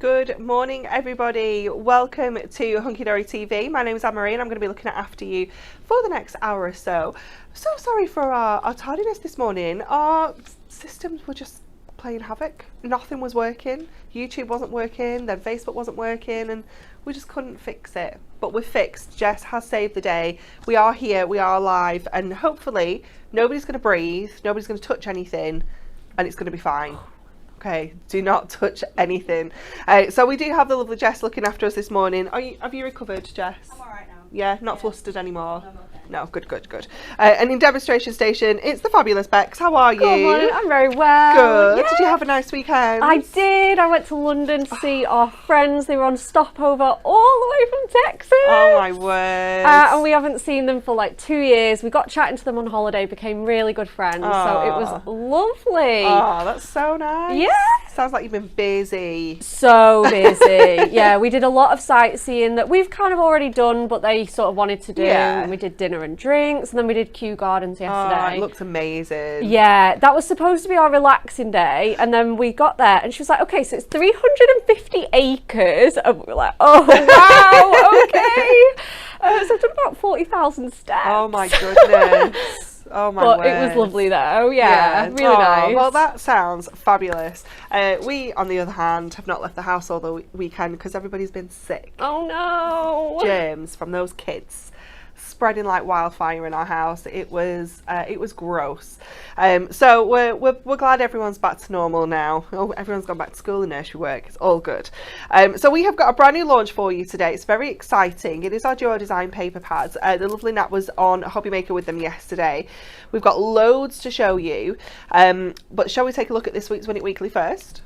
Good morning, everybody. Welcome to Hunky Dory TV. My name is Anne-Marie and I'm going to be looking after you for the next hour or so. So sorry for our tardiness this morning. Our systems were just playing havoc. Nothing was working. YouTube wasn't working, then Facebook wasn't working, and we just couldn't fix it. But we're fixed. Jess has saved the day. We are here, we are live, and hopefully nobody's going to breathe, nobody's going to touch anything, and it's going to be fine. Okay, do not touch anything. So we do have the lovely Jess looking after us this morning. Have you recovered, Jess? I'm alright now. Yeah, not flustered anymore? No, I'm okay. No, good. And in demonstration station, it's the fabulous Bex. How are you? Good morning, I'm very well. Good. Yeah. Did you have a nice weekend? I did. I went to London to see our friends. They were on stopover all the way from Texas. Oh my word. And we haven't seen them for like 2 years. We got chatting to them on holiday, became really good friends. So it was lovely. Oh, that's so nice. Yeah. Sounds like you've been busy. So busy. Yeah, we did a lot of sightseeing that we've kind of already done, but they sort of wanted to do. Yeah. And we did dinner and drinks, and then we did Kew Gardens yesterday. Oh, it looks amazing. Yeah, that was supposed to be our relaxing day, and then we got there and she was like, okay, so it's 350 acres, and we were like, oh wow, okay. So I've done about 40,000 steps. Oh my goodness. Oh my But word. it was lovely though, yeah. Really Oh, nice. Well, that sounds fabulous. We, on the other hand, have not left the house all the weekend because everybody's been sick. Oh no. Germs from those kids spreading like wildfire in our house. It was gross. So we're glad everyone's back to normal now. Oh, everyone's gone back to school and nursery work. It's all good. So we have got a brand new launch for you today. It's very exciting. It is our Duo Design paper pads. The lovely Nat was on Hobby Maker with them yesterday. We've got loads to show you. But shall we take a look at this week's Win It Weekly first?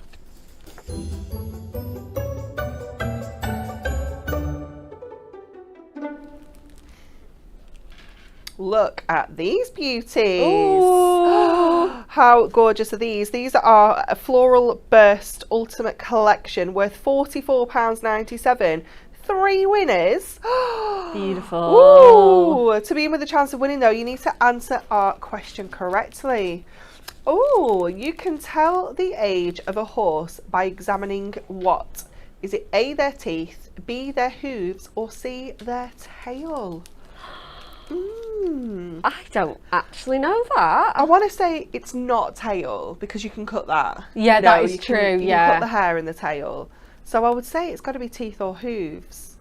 Look at these beauties. Ooh. How gorgeous are these? These are a Floral Burst Ultimate Collection worth £44.97. 3 winners. Beautiful. Ooh. To be in with a chance of winning though, you need to answer our question correctly. Oh, you can tell the age of a horse by examining what? Is it A, their teeth, B, their hooves, or C, their tail? I don't actually know that. I want to say it's not tail because you can cut that. Yeah, that is you true, can, you yeah. can cut the hair in the tail. So I would say it's got to be teeth or hooves.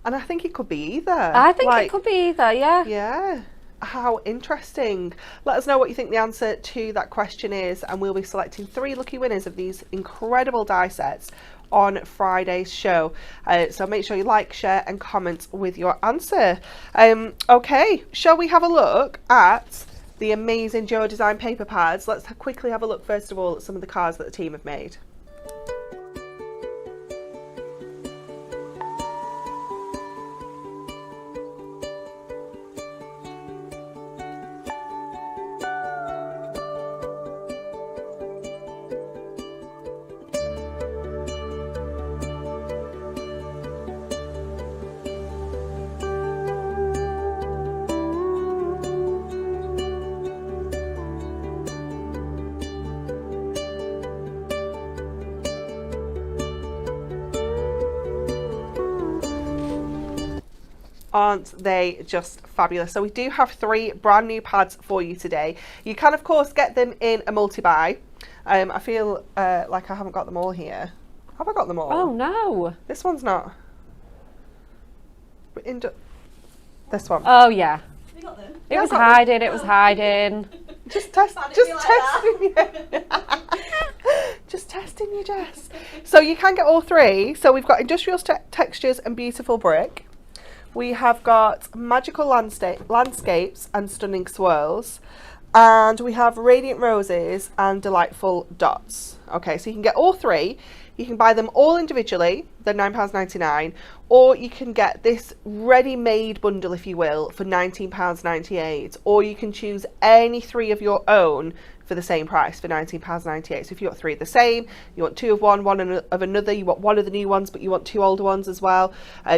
And I think it could be either. I think it could be either, yeah. Yeah. How interesting. Let us know what you think the answer to that question is, and we'll be selecting 3 lucky winners of these incredible die sets on Friday's show. So make sure you like, share and comment with your answer. Okay, shall we have a look at the amazing Duo Design paper pads? Let's quickly have a look first of all at some of the cards that the team have made. Aren't they just fabulous? So we do have 3 brand new pads for you today. You can of course get them in a multi-buy. I feel like I haven't got them all here. Have I got them all? Oh no. This one's not. This one. Oh yeah. Have you got them? It was hiding, it was hiding. Just test. How did Just you like testing you. Just testing you, Jess. So you can get all 3. So we've got industrial textures and beautiful brick. We have got magical landscapes and stunning swirls. And we have radiant roses and delightful dots. Okay, so you can get all 3. You can buy them all individually, they're £9.99, or you can get this ready-made bundle, if you will, for £19.98, or you can choose any 3 of your own for the same price, for £19.98. So if you want 3 of the same, you want 2 of one of another, you want 1 of the new ones, but you want 2 older ones as well,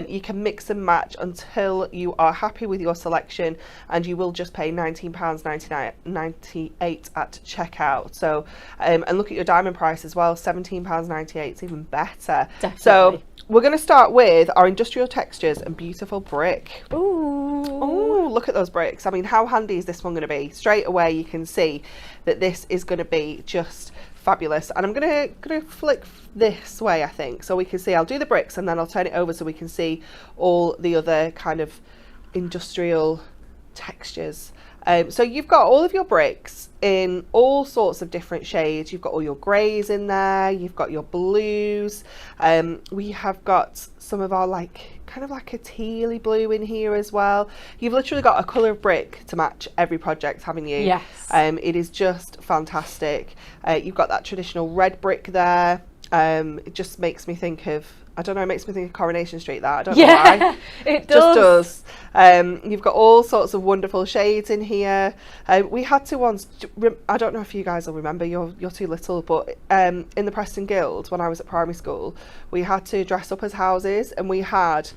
you can mix and match until you are happy with your selection, and you will just pay £19.98 at checkout. So and look at your diamond price as well, £17.98. It's even better. Definitely. So we're going to start with our industrial textures and beautiful brick. Ooh. Look at those bricks. I mean, how handy is this one going to be? Straight away you can see that this is going to be just fabulous. And I'm going to flick this way, I think, so we can see. I'll do the bricks and then I'll turn it over so we can see all the other kind of industrial textures. So you've got all of your bricks in all sorts of different shades. You've got all your greys in there, you've got your blues, we have got some of our kind of like a tealy blue in here as well. You've literally got a colour of brick to match every project, haven't you? Yes. It is just fantastic. You've got that traditional red brick there. It just makes me think of, I don't know, it makes me think of Coronation Street, that. I don't know why. It just does. You've got all sorts of wonderful shades in here. We had to once, I don't know if you guys will remember, you're too little, but in the Preston Guild, when I was at primary school, we had to dress up as houses, and we had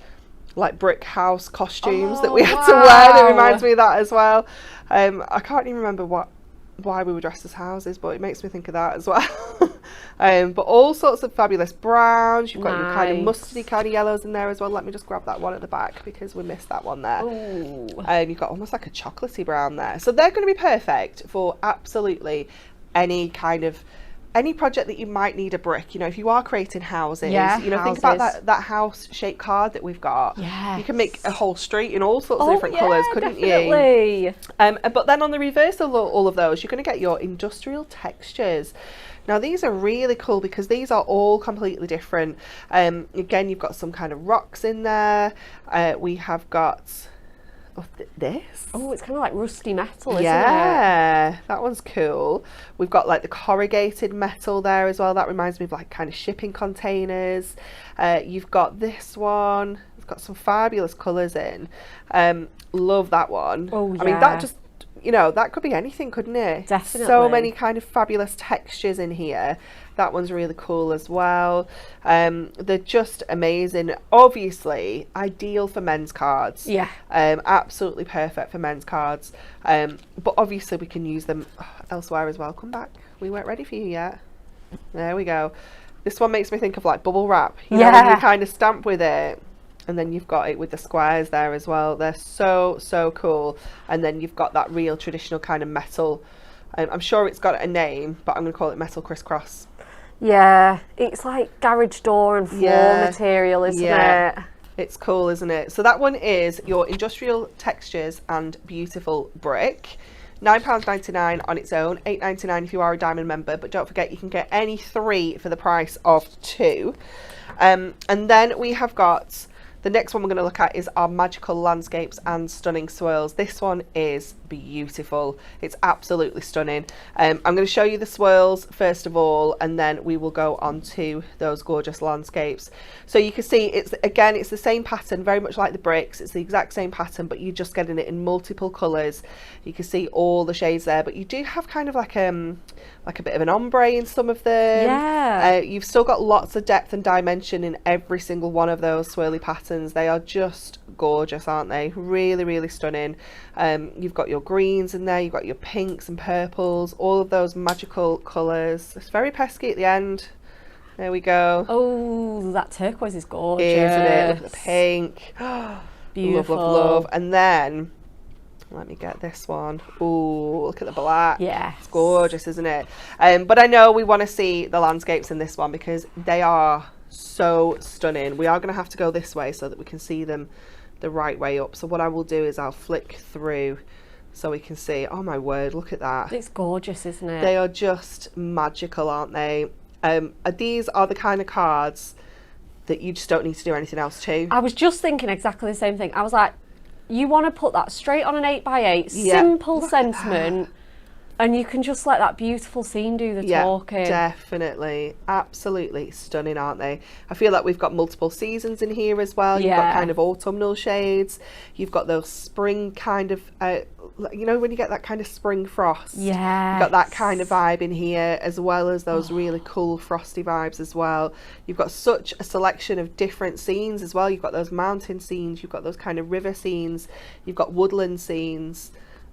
like brick house costumes that we had to wear. That reminds me of that as well. I can't even remember why we were dressed as houses, but it makes me think of that as well. But all sorts of fabulous browns. You've got your kind of mustardy kind of yellows in there as well. Let me just grab that one at the back because we missed that one there. You've got almost like a chocolatey brown there. So they're going to be perfect for absolutely any project that you might need a brick. You know, if you are creating houses, think about that house shaped card that we've got. Yes. You can make a whole street in all sorts of different colours, couldn't definitely. you? But then on the reverse of all of those, you're going to get your industrial textures. Now these are really cool because these are all completely different. Again, you've got some kind of rocks in there. We have got this. Oh, it's kind of like rusty metal, isn't it? Yeah, that one's cool. We've got like the corrugated metal there as well. That reminds me of like kind of shipping containers. You've got this one. It's got some fabulous colours in. Love that one. Oh, yeah. I mean, that just, that could be anything, couldn't it? Definitely. So many kind of fabulous textures in here. That one's really cool as well. They're just amazing. Obviously, ideal for men's cards. Yeah. Absolutely perfect for men's cards. But obviously, we can use them elsewhere as well. Come back. We weren't ready for you yet. There we go. This one makes me think of like bubble wrap. You know, when you kind of stamp with it. And then you've got it with the squares there as well. They're so cool. And then you've got that real traditional kind of metal. I'm sure it's got a name, but I'm going to call it metal crisscross. Yeah, it's like garage door and floor material, isn't it? It's cool, isn't it? So that one is your industrial textures and beautiful brick. £9.99 on its own, £8.99 if you are a diamond member, but don't forget you can get any 3 for the price of 2. And then we have got the next one we're going to look at is our magical landscapes and stunning swirls. This one is beautiful. It's absolutely stunning. I'm going to show you the swirls first of all, and then we will go on to those gorgeous landscapes. So you can see it's the same pattern, very much like the bricks. It's the exact same pattern, but you're just getting it in multiple colours. You can see all the shades there, but you do have kind of like a bit of an ombre in some of them. Yeah. You've still got lots of depth and dimension in every single one of those swirly patterns. They are just gorgeous, aren't they? Really, really stunning. You've got your greens in there, you've got your pinks and purples, all of those magical colours. It's very pesky at the end. There we go. Oh, that turquoise is gorgeous. Isn't it? Look at the pink. Beautiful. Love. And then, let me get this one. Ooh, look at the black. Yes. It's gorgeous, isn't it? But I know we want to see the landscapes in this one because they are so stunning. We are going to have to go this way so that we can see them the right way up. So what I will do is I'll flick through so we can see. Oh my word, look at that. It's gorgeous, isn't it? They are just magical, aren't they? These are the kind of cards that you just don't need to do anything else to. I was just thinking exactly the same thing. I was like, you want to put that straight on an 8x8, simple sentiment, And you can just let that beautiful scene do the talking. Definitely. Absolutely stunning, aren't they? I feel like we've got multiple seasons in here as well. You've got kind of autumnal shades. You've got those spring kind of, you know, when you get that kind of spring frost. Yeah. You've got that kind of vibe in here, as well as those really cool frosty vibes as well. You've got such a selection of different scenes as well. You've got those mountain scenes. You've got those kind of river scenes. You've got woodland scenes.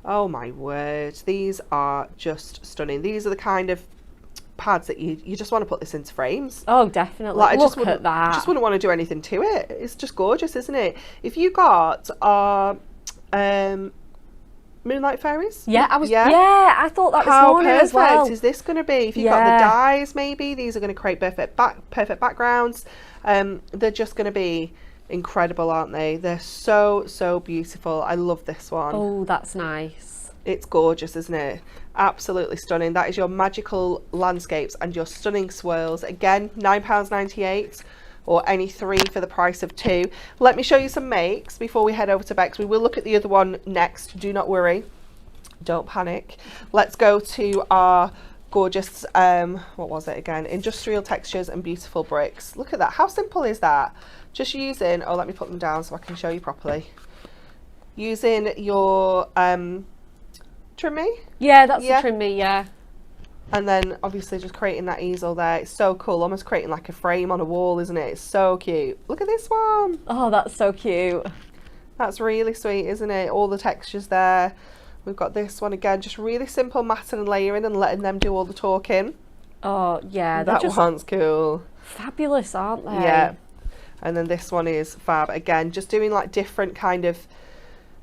Oh my word, these are just stunning. These are the kind of pads that you just want to put this into frames. Oh, definitely. Like, Look at that. I just wouldn't want to do anything to it. It's just gorgeous, isn't it? If you got our Moonlight Fairies. Yeah, I thought that this morning as well. How perfect is this going to be? If you've got the dyes, maybe, these are going to create perfect backgrounds. They're just going to be incredible, aren't they? They're so beautiful. I love this one. Oh, that's nice. It's gorgeous, isn't it? Absolutely stunning. That is your magical landscapes and your stunning swirls. Again, £9.98 or any 3 for the price of 2. Let me show you some makes before we head over to Bex. We will look at the other one next. Do not worry. Don't panic. Let's go to our gorgeous, what was it again? Industrial textures and beautiful bricks. Look at that. How simple is that? Just using, oh, let me put them down so I can show you properly. Using your trim me. Yeah, that's the trim me, yeah. And then obviously just creating that easel there. It's so cool, almost creating like a frame on a wall, isn't it? It's so cute. Look at this one. Oh, that's so cute. That's really sweet, isn't it? All the textures there. We've got this one again, just really simple matting and layering and letting them do all the talking. Oh, yeah. That one's cool. Fabulous, aren't they? Yeah. And then this one is fab. Again, just doing like different kind of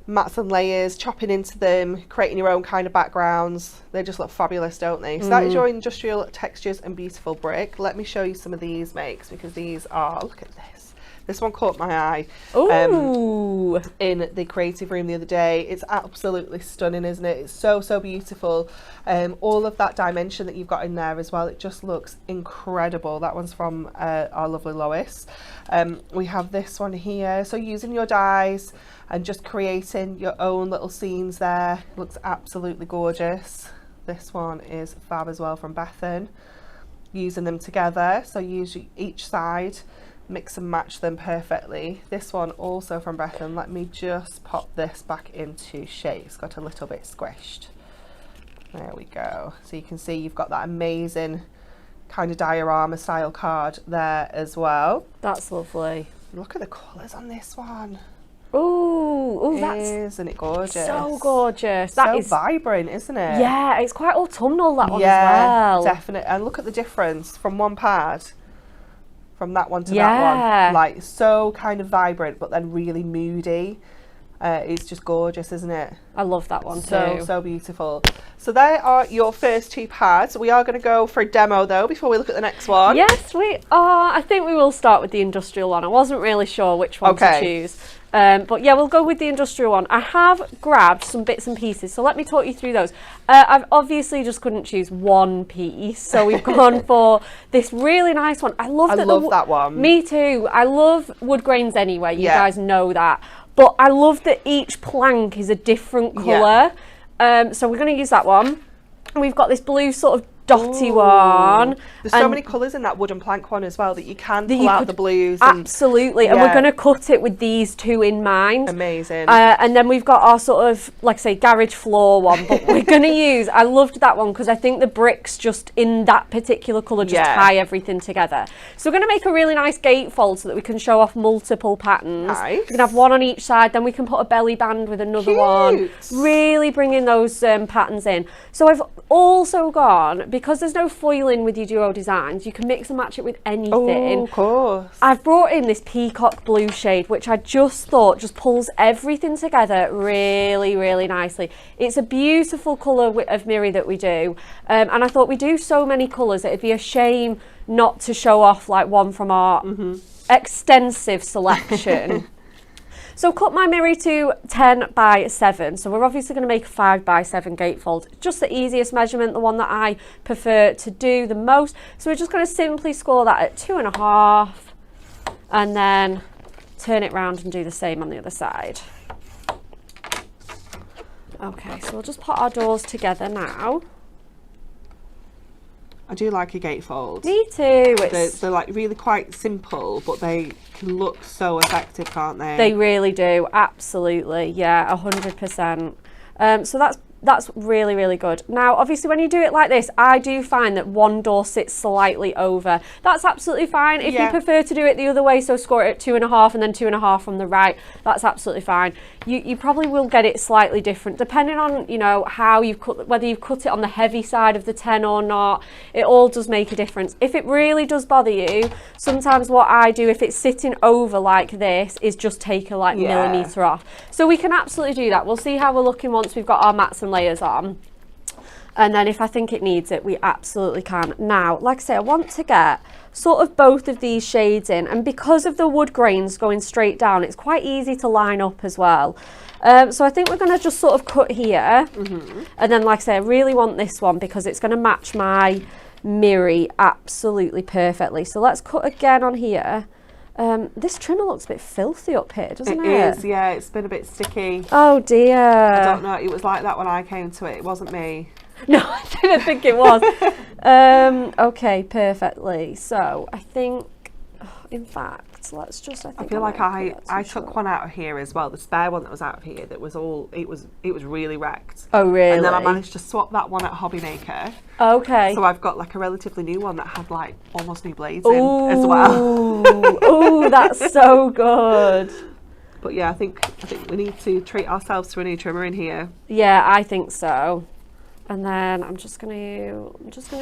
mats and layers, chopping into them, creating your own kind of backgrounds. They just look fabulous, don't they? So that is your industrial textures and beautiful brick. Let me show you some of these makes, because these are, look at this. This one caught my eye in the creative room the other day. It's absolutely stunning, isn't it? It's so beautiful. All of that dimension that you've got in there as well, it just looks incredible. That one's from our lovely Lois. We have this one here. So using your dies and just creating your own little scenes there. Looks absolutely gorgeous. This one is fab as well from Bethan. Using them together, so use each side, mix and match them perfectly. This one also from Bethan. Let me just pop this back into shape. It's got a little bit squished. There we go. So you can see you've got that amazing kind of diorama style card there as well. That's lovely. Look at the colours on this one. Oh, that's isn't it gorgeous? so gorgeous. That is vibrant, isn't it? Yeah, it's quite autumnal, that one as well. Definitely. And look at the difference from one pad, from that one to that one. Like, so kind of vibrant, but then really moody. It's just gorgeous, isn't it? I love that one too. So beautiful. So there are your first 2 pads. We are going to go for a demo though before we look at the next one. Yes, we are. I think we will start with the industrial one. I wasn't really sure which one to choose. But yeah, we'll go with the industrial one. I have grabbed some bits and pieces, so let me talk you through those. I've obviously just couldn't choose one piece, so we've gone for this really nice one. I love that one. Me too. I love wood grains anyway. You guys know that. But I love that each plank is a different colour. So we're going to use that one. We've got this blue sort of dotty one. There's so many colours in that wooden plank one as well that you can pull out the blues. Absolutely. And we're going to cut it with these 2 in mind. Amazing. And then we've got our sort of, like I say, garage floor one. But we're going to use, I loved that one because I think the bricks just in that particular colour just tie everything together. So we're going to make a really nice gatefold so that we can show off multiple patterns. Nice. We can have one on each side. Then we can put a belly band with another one. Really bringing those patterns in. So I've also gone, because there's no foiling with your duo designs, you can mix and match it with anything. Oh, of course. I've brought in this peacock blue shade, which I just thought just pulls everything together really, really nicely. It's a beautiful colour of Miri that we do. And I thought we do so many colours, it'd be a shame not to show off like one from our extensive selection. So cut my Miri to 10 by 7. So we're obviously going to make a 5 by 7 gatefold. Just the easiest measurement, the one that I prefer to do the most. So we're just going to simply score that at 2.5 and then turn it round and do the same on the other side. Okay, so we'll just put our doors together now. I do like a gatefold. Me too. They're like really quite simple, but they can look so effective, can't they? They really do, absolutely, yeah, 100%. So that's really, really good. Now, obviously, when you do it like this, I do find that one door sits slightly over. That's absolutely fine. If you prefer to do it the other way, so score it at 2.5 and then 2.5 from the right, that's absolutely fine. You probably will get it slightly different, depending on, you know, how you've cut, whether you've cut it on the heavy side of the 10 or not. It all does make a difference. If it really does bother you, sometimes what I do, if it's sitting over like this, is just take a millimetre off. So we can absolutely do that. We'll see how we're looking once we've got our mats and layers on. And then if I think it needs it, we absolutely can. Now, like I say, I want to get sort of both of these shades in, and because of the wood grains going straight down, it's quite easy to line up as well. So I think we're going to just sort of cut here, and then like I say, I really want this one because it's going to match my Miri absolutely perfectly. So let's cut again on here. This trimmer looks a bit filthy up here, doesn't it? It is, yeah, it's been a bit sticky. Oh dear. I don't know, it was like that when I came to it, it wasn't me. No, I didn't think it was. Okay, perfectly. So I think, in fact, let's just. I feel like I took one out of here as well. The spare one that was out of here, that was all. It was really wrecked. Oh really? And then I managed to swap that one at Hobby Maker. Okay. So I've got like a relatively new one that had like almost new blades in as well. Oh, that's so good. But yeah, I think we need to treat ourselves to a new trimmer in here. Yeah, I think so. And then I'm just gonna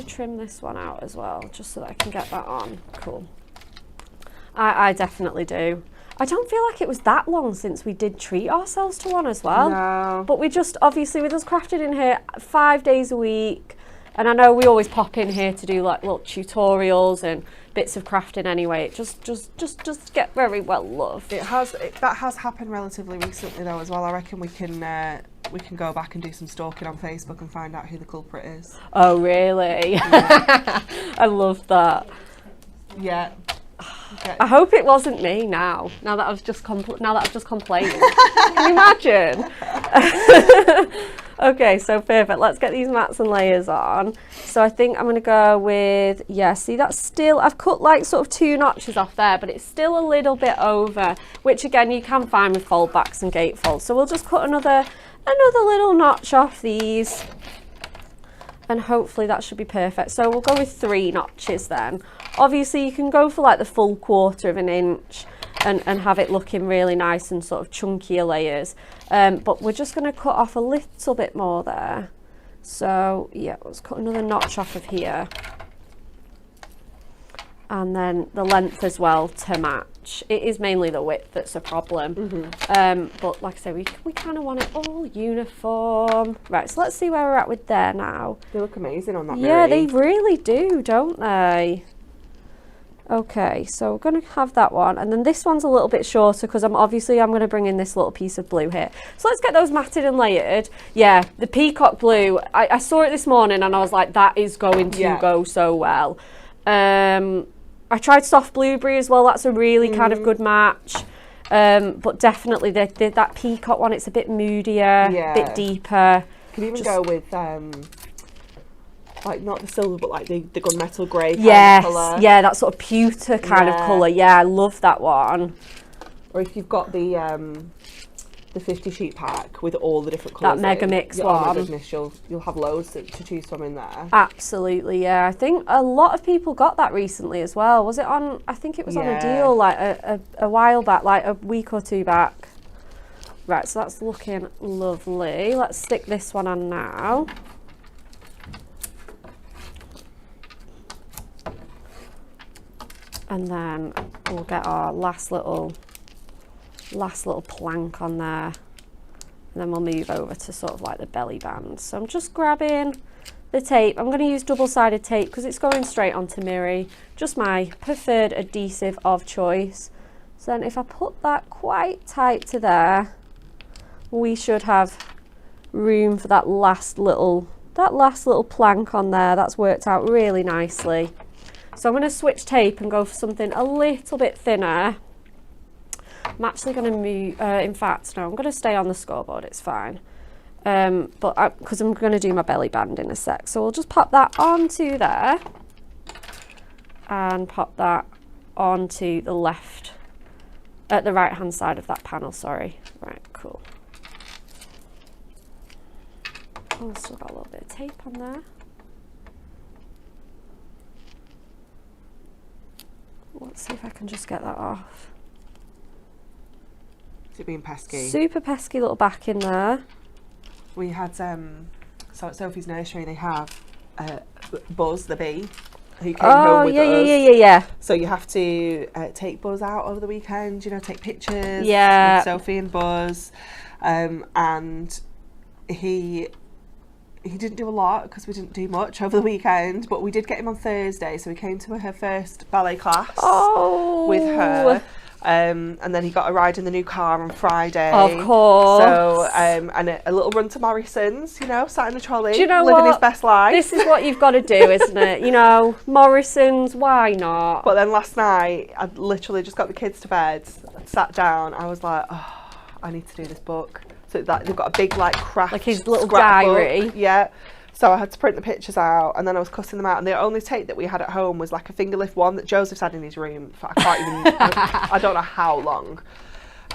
trim this one out as well, just so that I can get that on. Cool. I definitely do. I don't feel like it was that long since we did treat ourselves to one as well. No. But we just, obviously with us crafting in here 5 days a week, and I know we always pop in here to do like little tutorials and bits of crafting anyway. It just get very well loved. That has happened relatively recently though as well. I reckon we can go back and do some stalking on Facebook and find out who the culprit is. Oh really? Yeah. I love that. Yeah. Okay. I hope it wasn't me now that I've just complained. Can you imagine? Okay, so perfect. Let's get these mats and layers on. So I think I'm going to go with, yeah, see that's still, I've cut like sort of 2 notches off there, but it's still a little bit over, which again you can find with fold backs and gatefolds. So we'll just cut another little notch off these, and hopefully that should be perfect. So we'll go with 3 notches then. Obviously you can go for like the full 1/4 of an inch and have it looking really nice and sort of chunkier layers. But we're just going to cut off a little bit more there. So yeah, let's cut another notch off of here. And then the length as well to match. It is mainly the width that's a problem. But like I say, we kind of want it all uniform. Right, so let's see where we're at with there now. They look amazing on that Yeah, Miri. they really do, don't they? Okay, so we're going to have that one, and then this one's a little bit shorter because I'm going to bring in this little piece of blue here. So let's get those matted and layered. Yeah, the peacock blue, I saw it this morning and I was like, that is going to go so well. I tried soft blueberry as well, that's a really kind of good match. But definitely that peacock one, it's a bit moodier, a bit deeper. Could even go with like not the silver, but like the gunmetal grey kind of colour. Yeah, that sort of pewter kind of colour. Yeah, I love that one. Or if you've got the 50 sheet pack with all the different colours. That mega mix one. Oh my goodness, you'll have loads to choose from in there. Absolutely, yeah. I think a lot of people got that recently as well. Was it on? I think it was on a deal like a while back, like a week or 2 back. Right, so that's looking lovely. Let's stick this one on now. And then we'll get our last little plank on there, and then we'll move over to sort of like the belly band. So I'm just grabbing the tape. I'm going to use double-sided tape because it's going straight onto Miri, just my preferred adhesive of choice. So then if I put that quite tight to there, we should have room for that last little plank on there. That's worked out really nicely. So I'm going to switch tape and go for something a little bit thinner. I'm actually going to move, in fact, no, I'm going to stay on the scoreboard, it's fine. but because I'm going to do my belly band in a sec. So we'll just pop that onto there and pop that onto the left, at the right hand side of that panel, sorry. Right, cool. Oh, still got a little bit of tape on there. Let's see if I can just get that off. Is it being pesky? Super pesky little back in there. We had, so at Sophie's nursery they have Buzz the bee, who came home with us. Yeah. So you have to take Buzz out over the weekend, you know, take pictures Yeah. with Sophie and Buzz. And he didn't do a lot because we didn't do much over the weekend, but we did get him on Thursday, so he came to her first ballet class with her. And then he got a ride in the new car on Friday. Of course. So, and a little run to Morrison's, you know, sat in the trolley, Do you know living what? his best life. This is what you've got to do, isn't it? You know, Morrison's, why not? But then last night, I literally just got the kids to bed, sat down, I was like, oh, I need to do this book. So that they've got a big like craft, Like his little scrapbook. diary. Yeah. So I had to print the pictures out, and then I was cutting them out. And the only tape that we had at home was like a finger lift one that Joseph's had in his room for I can't even I don't know how long.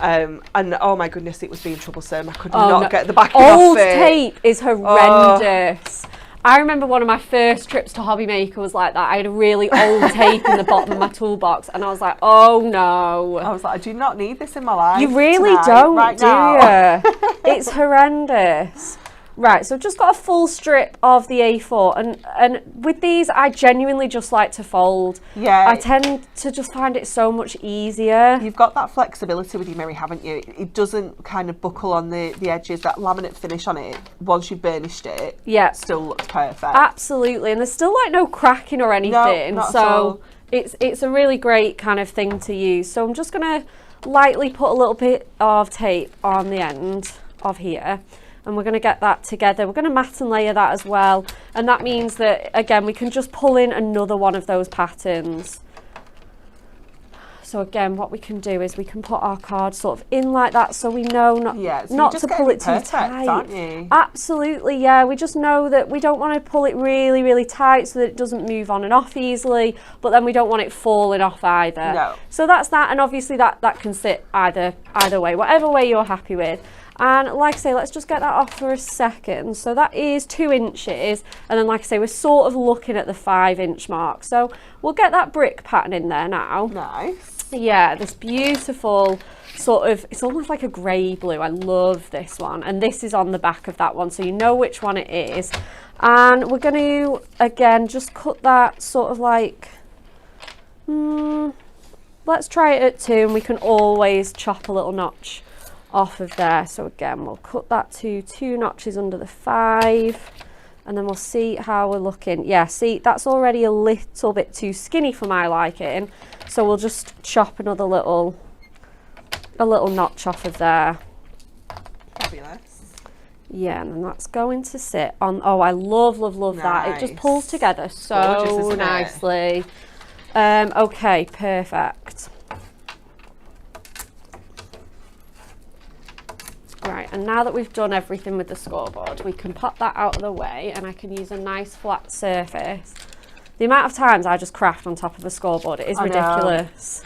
And oh my goodness, it was being troublesome. I could not get the backing Old off it. tape is horrendous. I remember one of my first trips to Hobby Maker was like that. I had a really old tape in the bottom of my toolbox, and I was like, oh no. I was like, I do not need this in my life. You really tonight, don't, right do now. you? It's horrendous. Right, so I've just got a full strip of the A4, and with these, I genuinely just like to fold. Yeah. I tend to just find it so much easier. You've got that flexibility with you, Mary, haven't you? It doesn't kind of buckle on the edges. That laminate finish on it, once you've burnished it, Yeah. still looks perfect. Absolutely, and there's still like no cracking or anything, not at so all. it's a really great kind of thing to use. So I'm just gonna lightly put a little bit of tape on the end of here, and we're going to get that together. We're going to mat and layer that as well, and that means that again we can just pull in another one of those patterns. So again, what we can do is we can put our card sort of in like that, so we know not to pull it too tight. Aren't you? Absolutely, yeah. We just know that we don't want to pull it really, really tight so that it doesn't move on and off easily, but then we don't want it falling off either. No. So that's that, and obviously that can sit either way, whatever way you're happy with. And like I say, let's just get that off for a second. So that is 2 inches, and then like I say, we're sort of looking at the 5-inch mark. So we'll get that brick pattern in there now. Nice. Yeah, this beautiful sort of, it's almost like a grey blue. I love this one, and this is on the back of that one, so you know which one it is. And we're going to again just cut that sort of like, let's try it at 2, and we can always chop a little notch off of there. So again, we'll cut that to 2 notches under the 5, and then we'll see how we're looking. Yeah, see, that's already a little bit too skinny for my liking, so we'll just chop another little notch off of there. Fabulous. Yeah, and then that's going to sit on, oh, I love that. It just Nice. pulls together so Gorgeous, isn't it? nicely. Okay, perfect. Right, and now that we've done everything with the scoreboard, we can pop that out of the way, and I can use a nice flat surface. The amount of times I just craft on top of a scoreboard, it is I know. ridiculous.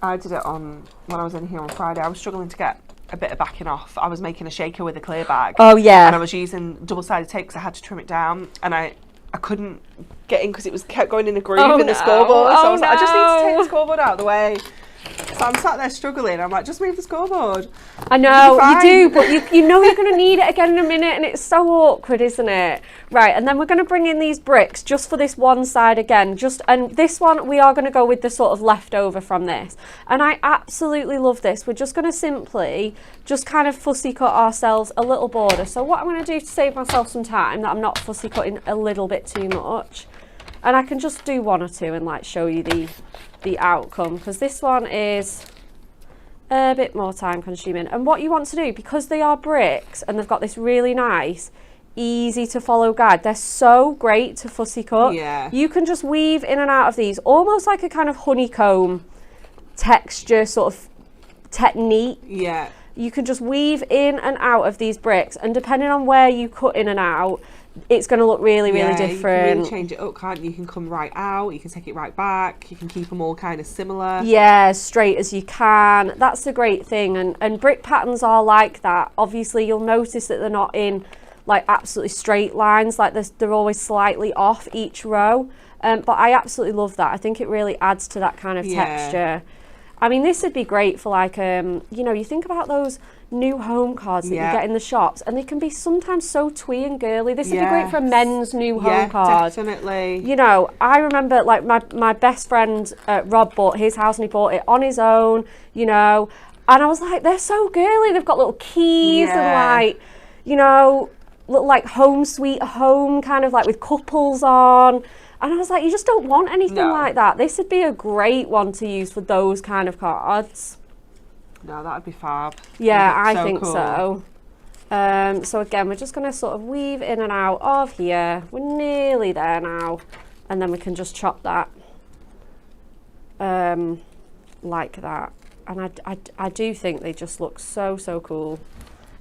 I did it when I was in here on Friday. I was struggling to get a bit of backing off. I was making a shaker with a clear bag. Oh yeah. And I was using double-sided tape because I had to trim it down, and I couldn't get in because it kept going in a groove in the scoreboard. So I was like, I just need to take the scoreboard out of the way. So I'm sat there struggling. I'm like, just move the scoreboard. I know, you Fine. do, but you know you're going to need it again in a minute, and it's so awkward, isn't it? Right, and then we're going to bring in these bricks just for this one side again. And this one, we are going to go with the sort of leftover from this. And I absolutely love this. We're just going to simply just kind of fussy cut ourselves a little border. So what I'm going to do to save myself some time, that I'm not fussy cutting a little bit too much, and I can just do 1 or 2 and like show you the outcome, because this one is a bit more time consuming. And what you want to do, because they are bricks and they've got this really nice easy to follow guide, they're so great to fussy cut. Yeah. You can just weave in and out of these almost like a kind of honeycomb texture sort of technique. Yeah. you can just weave in and out of these bricks, and depending on where you cut in and out, it's going to look really, really different. You can really change it up, can't you? You can come right out, you can take it right back, you can keep them all kind of similar. Yeah, as straight as you can. That's the great thing. And brick patterns are like that. Obviously, you'll notice that they're not in like absolutely straight lines, like they're always slightly off each row. But I absolutely love that. I think it really adds to that kind of texture. I mean, this would be great for like, you know, you think about those new home cards that you get in the shops, and they can be sometimes so twee and girly. This would be great for a men's new home card. Definitely. You know, I remember like my best friend Rob bought his house, and he bought it on his own, you know, and I was like, they're so girly. They've got little keys and like, you know, little like home sweet home kind of like with couples on. And I was like, you just don't want anything like that. This would be a great one to use for those kind of cards. No, that would be fab. Yeah, I think so. So again, we're just going to sort of weave in and out of here. We're nearly there now. And then we can just chop that like that. And I do think they just look so, so cool.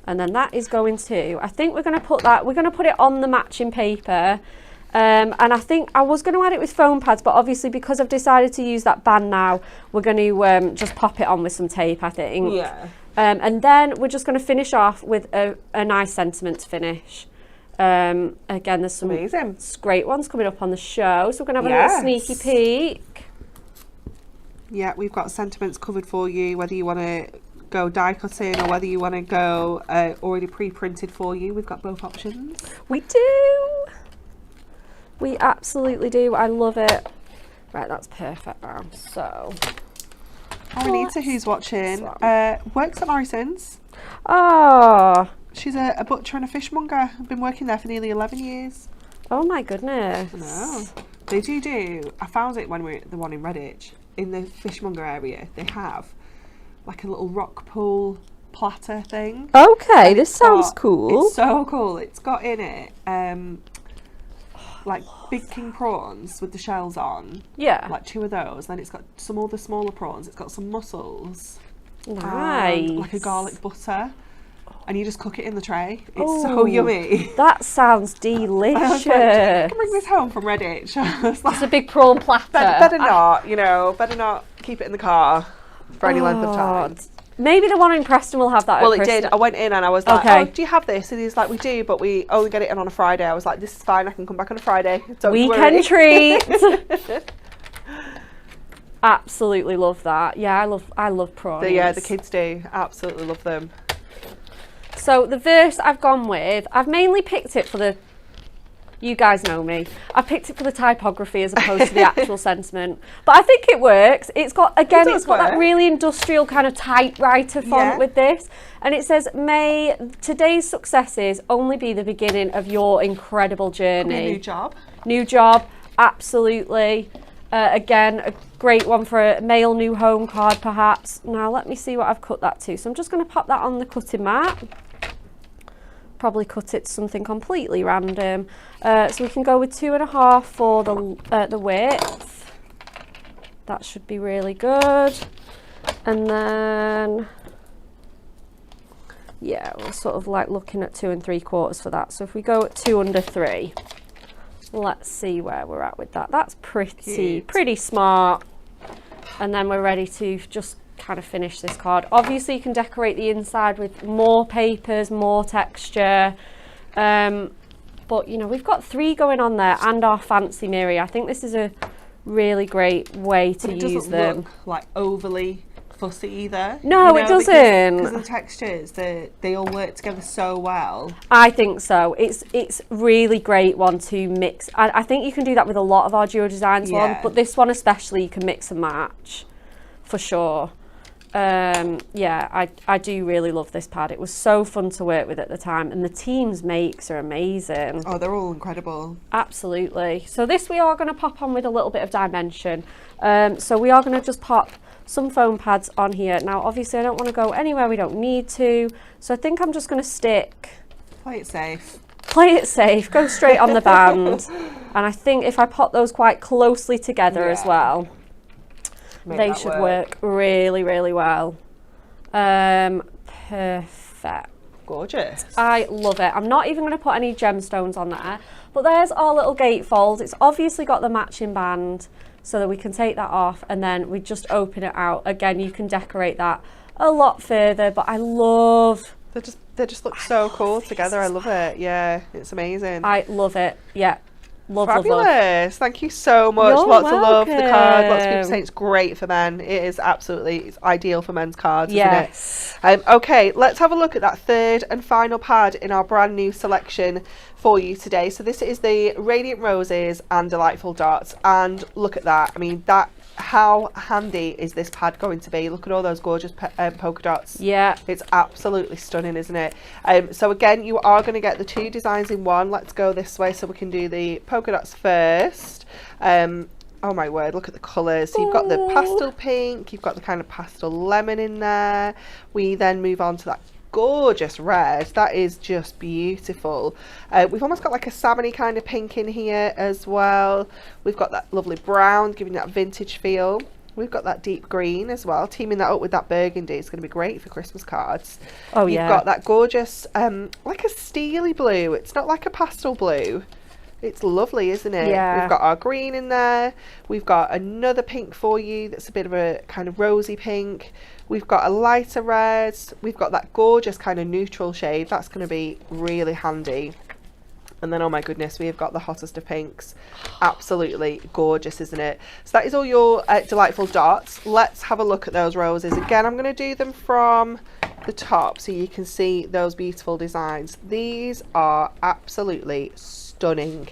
And then that is going to, I think we're going to put it on the matching paper. And I think I was going to add it with foam pads, but obviously because I've decided to use that band now, we're going to just pop it on with some tape, I think. Yeah. And then we're just going to finish off with a nice sentiment finish. Again, there's some great ones coming up on the show, so we're going to have a little sneaky peek. Yeah, we've got sentiments covered for you, whether you want to go die cutting or whether you want to go already pre-printed for you. We've got both options. We do. We absolutely do. I love it. Right, that's perfect now. So, Renita, who's watching, works at Morrison's. Oh. She's a butcher and a fishmonger. I've been working there for nearly 11 years. Oh my goodness. I know. They do. I found it when we were at the one in Redditch. In the fishmonger area, they have like a little rock pool platter thing. Okay, this sounds cool. It's so cool. It's got in it like big king prawns with the shells on. Yeah. Like 2 of those. Then it's got some other smaller prawns. It's got some mussels. Nice. Like a garlic butter. And you just cook it in the tray. It's so yummy. That sounds delicious. I can bring this home from Redditch. It's a big prawn platter. Better not, you know, better not keep it in the car for any length of time. Maybe the one in Preston will have that. Well, it did. I went in and I was like, okay. oh, do you have this? And he's like, we do, but we only get it in on a Friday. I was like, this is fine. I can come back on a Friday. Don't Weekend worry. treat. Absolutely love that. Yeah, I love prawns. Yeah, the kids do. Absolutely love them. So the verse I've gone with, I've mainly picked it for the, you guys know me, I picked it for the typography as opposed to the actual sentiment. But I think it works. It's got, again, it's got that really industrial kind of typewriter font with this. And it says, may today's successes only be the beginning of your incredible journey. New job. New job, absolutely. Again, a great one for a male new home card perhaps. Now let me see what I've cut that to. So I'm just going to pop that on the cutting mat. Probably cut it to something completely random. So we can go with 2.5 for the width. That should be really good. And then, yeah, we're sort of like looking at 2 3/4 for that. So if we go at 2 under 3. Let's see where we're at with that. That's pretty smart. And then we're ready to just kind of finish this card. Obviously you can decorate the inside with more papers, more texture. But you know, we've got 3 going on there and our fancy mirror. I think this is a really great way to use them. Look like overly fussy either. No, it doesn't. Because the textures, they all work together so well. I think so. It's really great one to mix. I think you can do that with a lot of our Duo Designs ones, but this one especially you can mix and match for sure. Yeah, I do really love this pad. It was so fun to work with at the time, and the team's makes are amazing. Oh, they're all incredible. Absolutely. So this we are going to pop on with a little bit of dimension. So we are going to just pop some foam pads on here. Now obviously I don't want to go anywhere we don't need to, so I think I'm just going to stick. Play it safe. Play it safe, go straight on the band. And I think if I pop those quite closely together as well, they should work really, really well. perfect. Gorgeous. I love it. I'm not even going to put any gemstones on there, but there's our little gatefold. It's obviously got the matching band so that we can take that off, and then we just open it out. Again, you can decorate that a lot further, but I love... They just look so cool together. I love it. Yeah, it's amazing. I love it. Yeah. Love, Fabulous. love, love. Thank you so much. You're Lots of love for the card. Lots of people welcome. saying it's great for men. It is absolutely, it's ideal for men's cards, Yes. isn't it? Okay, let's have a look at that third and final pad in our brand new selection for you today. So this is the Radiant Roses and Delightful Darts. And look at that. I mean, how handy is this pad going to be? Look at all those gorgeous polka dots. Yeah. It's absolutely stunning, isn't it? So again, you are going to get the two designs in one. Let's go this way so we can do the polka dots first. Oh my word, look at the colours. So you've got the pastel pink, you've got the kind of pastel lemon in there. We then move on to that gorgeous red. That is just beautiful. We've almost got like a salmony kind of pink in here as well. We've got that lovely brown giving that vintage feel. We've got that deep green as well, teaming that up with that burgundy. It's going to be great for Christmas cards. Oh, yeah. You've got that gorgeous like a steely blue. It's not like a pastel blue. It's lovely, isn't it? Yeah. We've got our green in there. We've got another pink for you that's a bit of a kind of rosy pink. We've got a lighter red. We've got that gorgeous kind of neutral shade. That's going to be really handy. And then, oh my goodness, we have got the hottest of pinks. Absolutely gorgeous, isn't it? So that is all your delightful dots. Let's have a look at those roses. Again, I'm going to do them from the top so you can see those beautiful designs. These are absolutely stunning.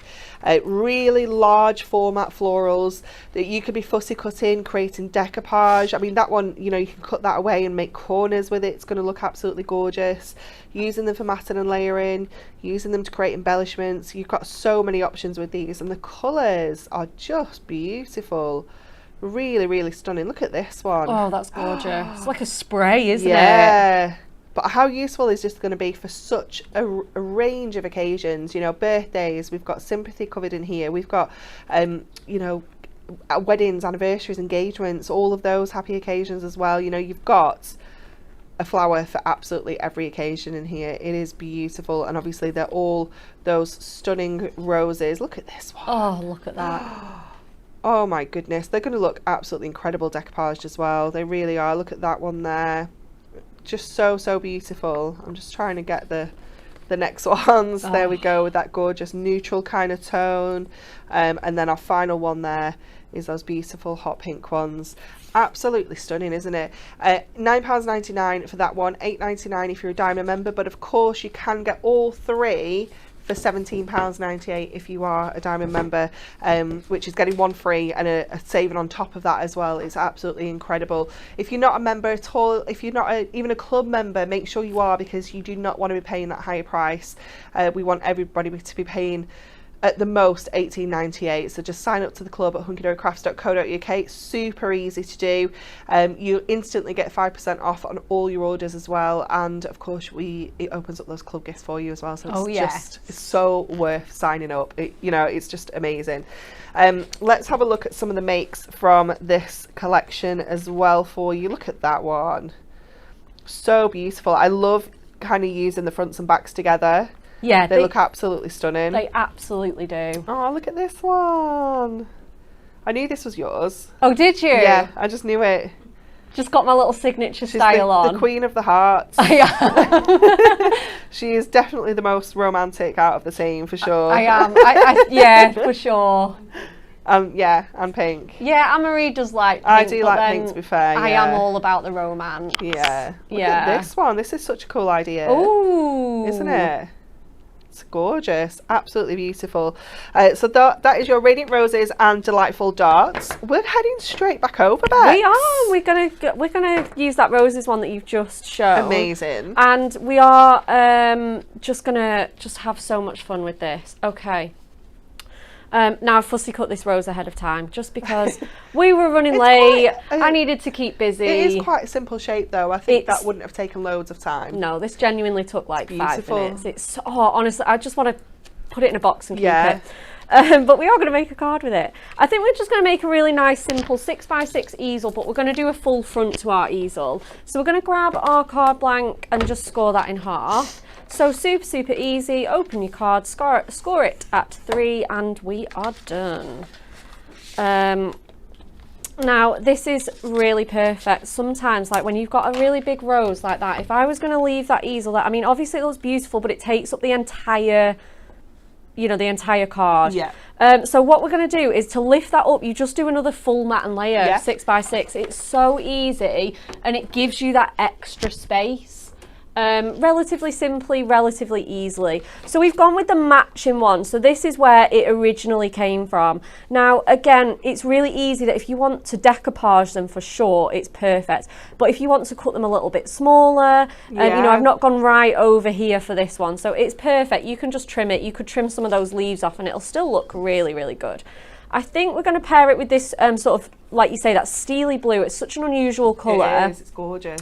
Really large format florals that you could be fussy cutting, creating decoupage. I mean, that one, you know, you can cut that away and make corners with it. It's going to look absolutely gorgeous. Using them for matting and layering, using them to create embellishments. You've got so many options with these, and the colours are just beautiful. Really, really stunning. Look at this one. Oh, that's gorgeous. It's like a spray, isn't it? Yeah. But how useful is this going to be for such a range of occasions? You know, birthdays, we've got sympathy covered in here. We've got, you know, weddings, anniversaries, engagements, all of those happy occasions as well. You know, you've got a flower for absolutely every occasion in here. It is beautiful. And obviously they're all those stunning roses. Look at this one. Oh, look at that. Oh my goodness. They're going to look absolutely incredible decoupaged as well. They really are. Look at that one there. Just so beautiful. I'm just trying to get the next ones. There we go, with that gorgeous neutral kind of tone. And then our final one there is those beautiful hot pink ones. Absolutely stunning, isn't it? £9.99 for that one, £8.99 if you're a Diamond member, but of course you can get all three for £17.98 if you are a Diamond member, which is getting one free and a saving on top of that as well. It's absolutely incredible. If you're not a member at all, if you're not even a club member, make sure you are, because you do not want to be paying that higher price. We want everybody to be paying at the most £18.98. So just sign up to the club at hunkydorycrafts.co.uk. It's super easy to do. You instantly get 5% off on all your orders as well, and of course it opens up those club gifts for you as well. So it's it's so worth signing up. You know, it's just amazing. Let's have a look at some of the makes from this collection as well for you. Look at that one, so beautiful. I love kind of using the fronts and backs together. Yeah, they look absolutely stunning. They absolutely do. Oh, look at this one. I knew this was yours. Oh, did you? Yeah, I just knew it. Just got my little signature She's style on. the queen of the hearts. Yeah. She is definitely the most romantic out of the team, for sure. I am. Yeah, for sure. Yeah, and pink. Yeah, Anne-Marie does like pink. I do like pink, to be fair. I am all about the romance. Yeah. Look at this one. This is such a cool idea. Ooh. Isn't it? It's gorgeous, absolutely beautiful. So that is your Radiant Roses and Delightful Darts. We're heading straight back over, Bex. We are. We're gonna use that roses one that you've just shown. Amazing. And we are just gonna have so much fun with this. Okay. Now I fussy cut this rose ahead of time just because we were running late. I needed to keep busy. It is quite a simple shape though. I think that wouldn't have taken loads of time. No, this genuinely took like 5 minutes. It's honestly, I just want to put it in a box and keep it. but we are going to make a card with it. I think we're just going to make a really nice simple 6x6 easel, but we're going to do a full front to our easel. So we're going to grab our card blank and just score that in half. So super, super easy. Open your card, score it at 3, and we are done. Now, this is really perfect. Sometimes, like when you've got a really big rose like that, if I was going to leave that easel there, I mean, obviously it looks beautiful, but it takes up the entire, you know, the entire card. Yeah. So what we're going to do is to lift that up, you just do another full mat and layer, 6x6. It's so easy, and it gives you that extra space. Relatively simply, relatively easily. So we've gone with the matching one. So this is where it originally came from. Now, again, it's really easy that if you want to decoupage them for sure, it's perfect. But if you want to cut them a little bit smaller, you know, I've not gone right over here for this one. So it's perfect. You can just trim it. You could trim some of those leaves off and it'll still look really, really good. I think we're going to pair it with this sort of, like you say, that steely blue. It's such an unusual colour. It is, it's gorgeous.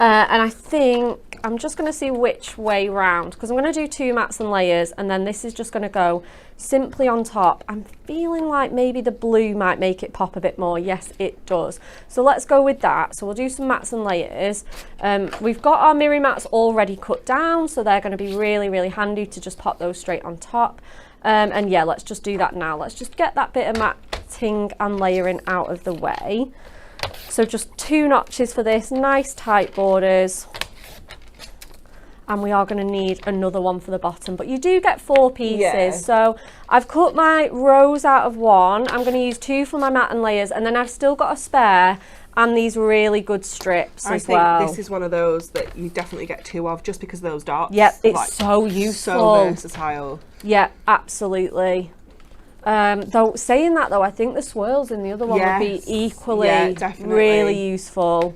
And I think I'm just going to see which way round, because I'm going to do 2 mats and layers, and then this is just going to go simply on top. I'm feeling like maybe the blue might make it pop a bit more. Yes, it does. So let's go with that. So we'll do some mats and layers. We've got our mirror mats already cut down, so they're going to be really, really handy to just pop those straight on top. And yeah, let's just do that now. Let's just get that bit of matting and layering out of the way. So just 2 notches for this, nice tight borders. And we are going to need another one for the bottom, but you do get 4 pieces. Yeah. So I've cut my rose out of 1. I'm going to use 2 for my mat and layers, and then I've still got a spare and these really good strips as well. I think this is one of those that you definitely get 2 of just because of those dots. Yep, it's like, so useful. So versatile. Yeah, absolutely. Though saying that though, I think the swirls in the other one would be equally really useful.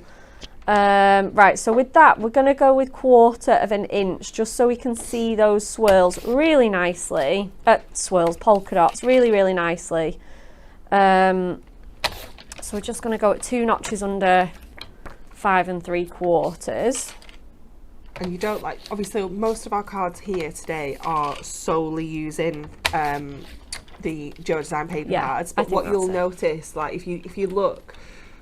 Right, so with that, we're going to go with 1/4 of an inch just so we can see those swirls really nicely. Polka dots, really, really nicely. So we're just going to go at 2 notches under 5 3/4. And you don't like, obviously most of our cards here today are solely using the Geodesign paper cards, but what you'll notice, like if you look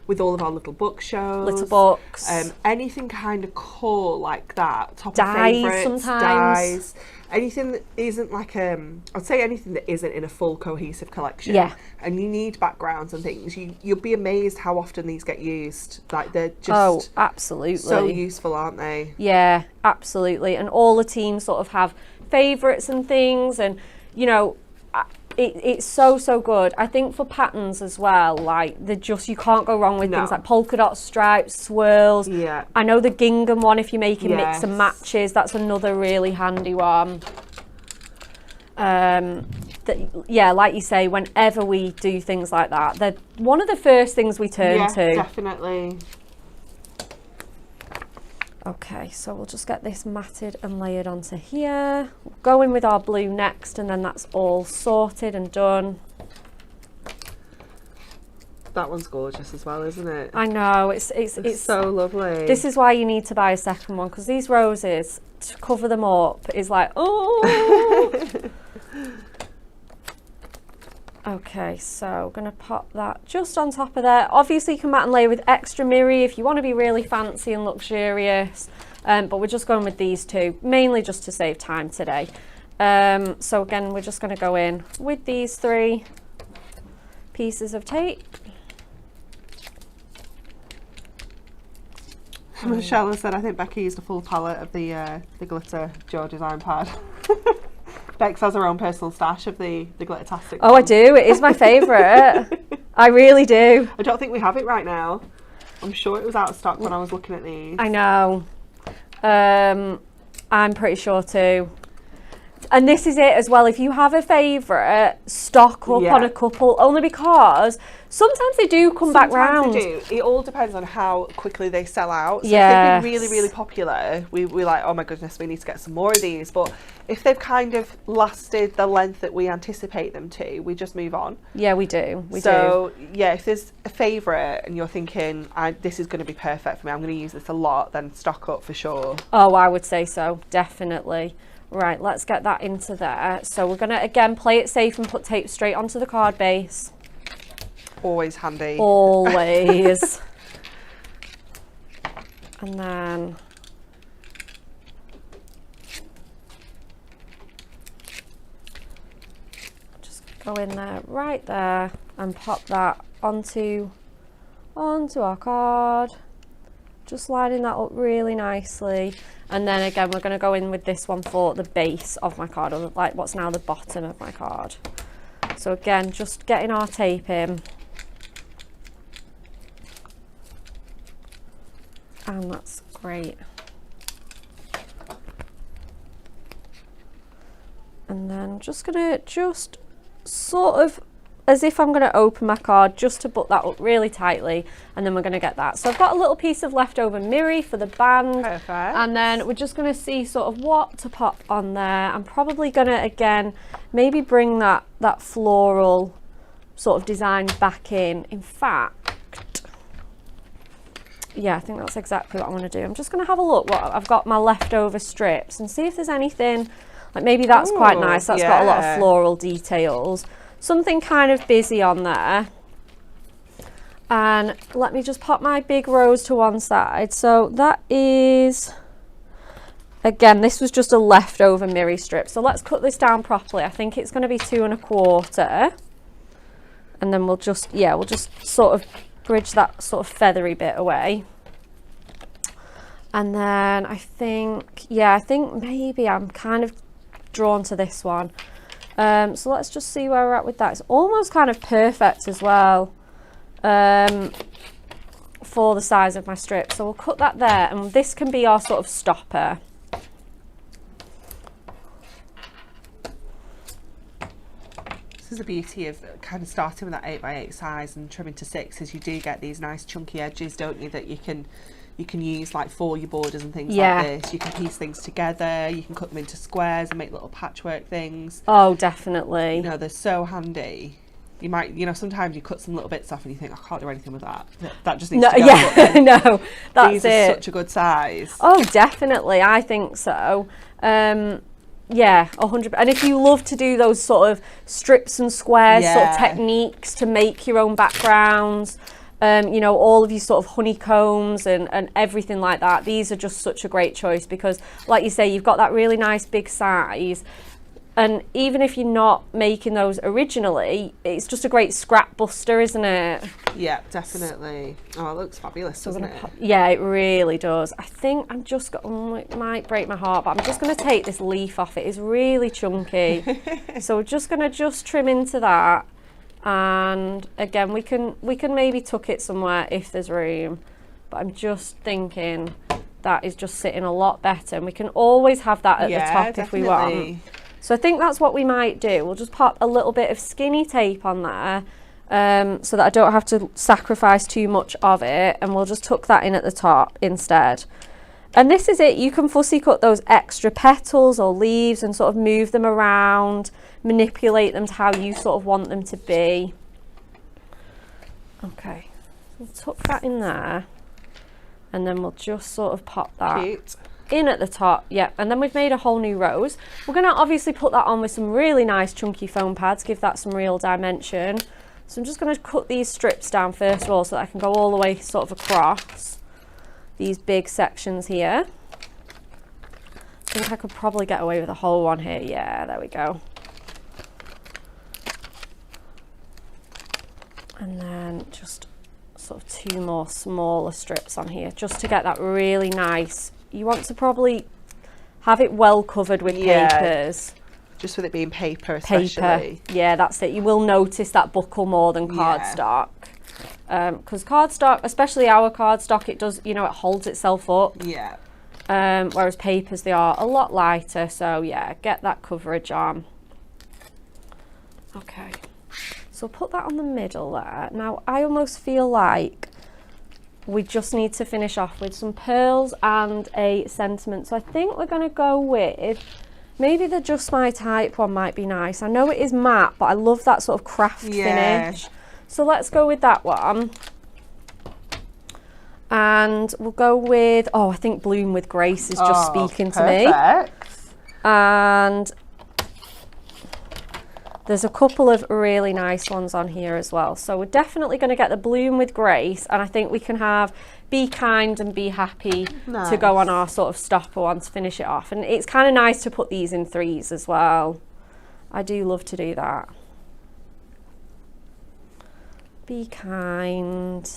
with all of our little book shows, little books, anything kind of core like that, top dies of favourites, sometimes, dies, anything that isn't like I'd say anything that isn't in a full cohesive collection, and you need backgrounds and things, you'll be amazed how often these get used. Like they're just absolutely so useful, aren't they? Yeah, absolutely. And all the teams sort of have favourites and things, and you know, it's so good. I think for patterns as well, like you can't go wrong with things like polka dot, stripes, swirls. Yeah. I know the gingham one, if you're making mix and matches, that's another really handy one. Like you say, whenever we do things like that, they're one of the first things we turn to. Definitely. Okay, so we'll just get this matted and layered onto here. We'll go in with our blue next, and then that's all sorted and done. That one's gorgeous as well, isn't it? I know, it's so lovely. This is why you need to buy a second one, because these roses, to cover them up, is like, oh. Okay, so I'm going to pop that just on top of there. Obviously you can mat and layer with extra mirror if you want to be really fancy and luxurious, but we're just going with these 2, mainly just to save time today. So again, we're just going to go in with these 3 pieces of tape. Michelle has said, I think Becky used a full palette of the glitter Geodesign pad. Bex has her own personal stash of the Glittertastic. Oh, I do. It is my favourite. I really do. I don't think we have it right now. I'm sure it was out of stock when I was looking at these. I know. I'm pretty sure too. And this is it as well. If you have a favourite, stock up on a couple, only because sometimes they do come back round. They do. It all depends on how quickly they sell out. So if they've been really, really popular, we're like, oh my goodness, we need to get some more of these. But if they've kind of lasted the length that we anticipate them to, we just move on. Yeah, we do. So yeah, if there's a favourite and you're thinking, this is going to be perfect for me, I'm going to use this a lot, then stock up for sure. Oh, I would say so, definitely. Right, let's get that into there. So we're going to, again, play it safe and put tape straight onto the card base. Always handy. Always. And then just go in there, right there, and pop that onto our card. Just lining that up really nicely. And then again, we're going to go in with this one for the base of my card, or like what's now the bottom of my card. So again, just getting our tape in. And that's great. And then just gonna sort of as if I'm gonna open my card, just to put that up really tightly, and then we're gonna get that. So I've got a little piece of leftover Miri for the band. Perfect. And then we're just gonna see sort of what to pop on there. I'm probably gonna, again, maybe bring that floral sort of design back in. In fact, yeah, I think that's exactly what I want to do. I'm just going to have a look what I've got my leftover strips and see if there's anything, like maybe that's quite nice. That's got a lot of floral details. Something kind of busy on there. And let me just pop my big rose to one side. So that is, again, this was just a leftover Miri strip. So let's cut this down properly. I think it's going to be 2 1/4. And then we'll just sort of bridge that sort of feathery bit away. And then I think maybe I'm kind of drawn to this one. So let's just see where we're at with that. It's almost kind of perfect as well for the size of my strip. So we'll cut that there, and this can be our sort of stopper. This is the beauty of kind of starting with that 8x8 size and trimming to 6, is you do get these nice chunky edges, don't you, that you can use like for your borders and things like this. You can piece things together, you can cut them into squares and make little patchwork things. Oh, definitely. You know, they're so handy. You might, sometimes you cut some little bits off and you think, I can't do anything with that. That just needs to go. Yeah, no, that's these it. are such a good size. Oh, definitely. I think so. Yeah, 100%. And if you love to do those sort of strips and squares sort of techniques to make your own backgrounds, all of your sort of honeycombs and everything like that, these are just such a great choice because, like you say, you've got that really nice big size. And even if you're not making those originally, it's just a great scrap buster, isn't it? Yeah, definitely. Oh, it looks fabulous, doesn't it? Yeah, it really does. I think I'm just it might break my heart, but I'm just going to take this leaf off. It is really chunky. So we're just going to trim into that. And again, we can maybe tuck it somewhere if there's room. But I'm just thinking that is just sitting a lot better. And we can always have that at the top if we want. So I think that's what we might do. We'll just pop a little bit of skinny tape on there so that I don't have to sacrifice too much of it, and we'll just tuck that in at the top instead. And this is it. You can fussy cut those extra petals or leaves and sort of move them around, manipulate them to how you sort of want them to be. Okay, we'll tuck that in there, and then we'll just sort of pop that in at the top. Yeah, and then we've made a whole new rose. We're going to obviously put that on with some really nice chunky foam pads, give that some real dimension. So I'm just going to cut these strips down first of all so that I can go all the way sort of across these big sections here. I think I could probably get away with a whole one here. Yeah, there we go. And then just sort of 2 more smaller strips on here just to get that really nice. You want to probably have it well covered with papers. Just with it being paper especially. Yeah, that's it. You will notice that buckle more than cardstock. Because cardstock, especially our cardstock, it does, it holds itself up. Yeah. Whereas papers, they are a lot lighter. So yeah, get that coverage on. Okay. So put that on the middle there. Now, I almost feel like we just need to finish off with some pearls and a sentiment. So I think we're going to go with, maybe the Just My Type one might be nice. I know it is matte, but I love that sort of craft finish. So let's go with that one. And we'll go with, I think Bloom with Grace is just speaking to me. And there's a couple of really nice ones on here as well. So we're definitely going to get the Bloom with Grace, and I think we can have Be Kind and Be Happy to go on our sort of stopper one to finish it off. And it's kind of nice to put these in threes as well. I do love to do that. Be Kind.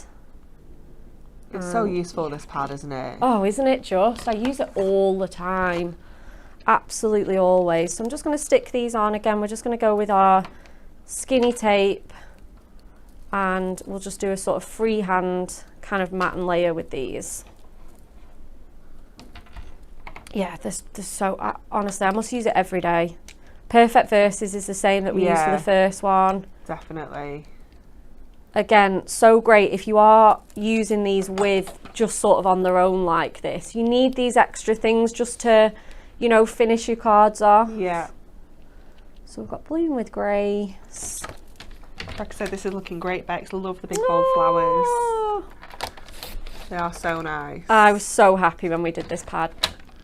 It's so useful, this pad, isn't it? Oh, isn't it just? I use it all the time. Absolutely always. So I'm just going to stick these on. Again, we're just going to go with our skinny tape, and we'll just do a sort of freehand kind of mat and layer with these. Yeah, this so honestly, I must use it every day. Perfect Verses is the same that we used for the first one. Definitely. Again, so great if you are using these with just sort of on their own like this. You need these extra things just to, you know, finish your cards off. Yeah. So we've got Bloom with Grace. Like I said, this is looking great, Bex. Love the big bold flowers. They are so nice. I was so happy when we did this pad.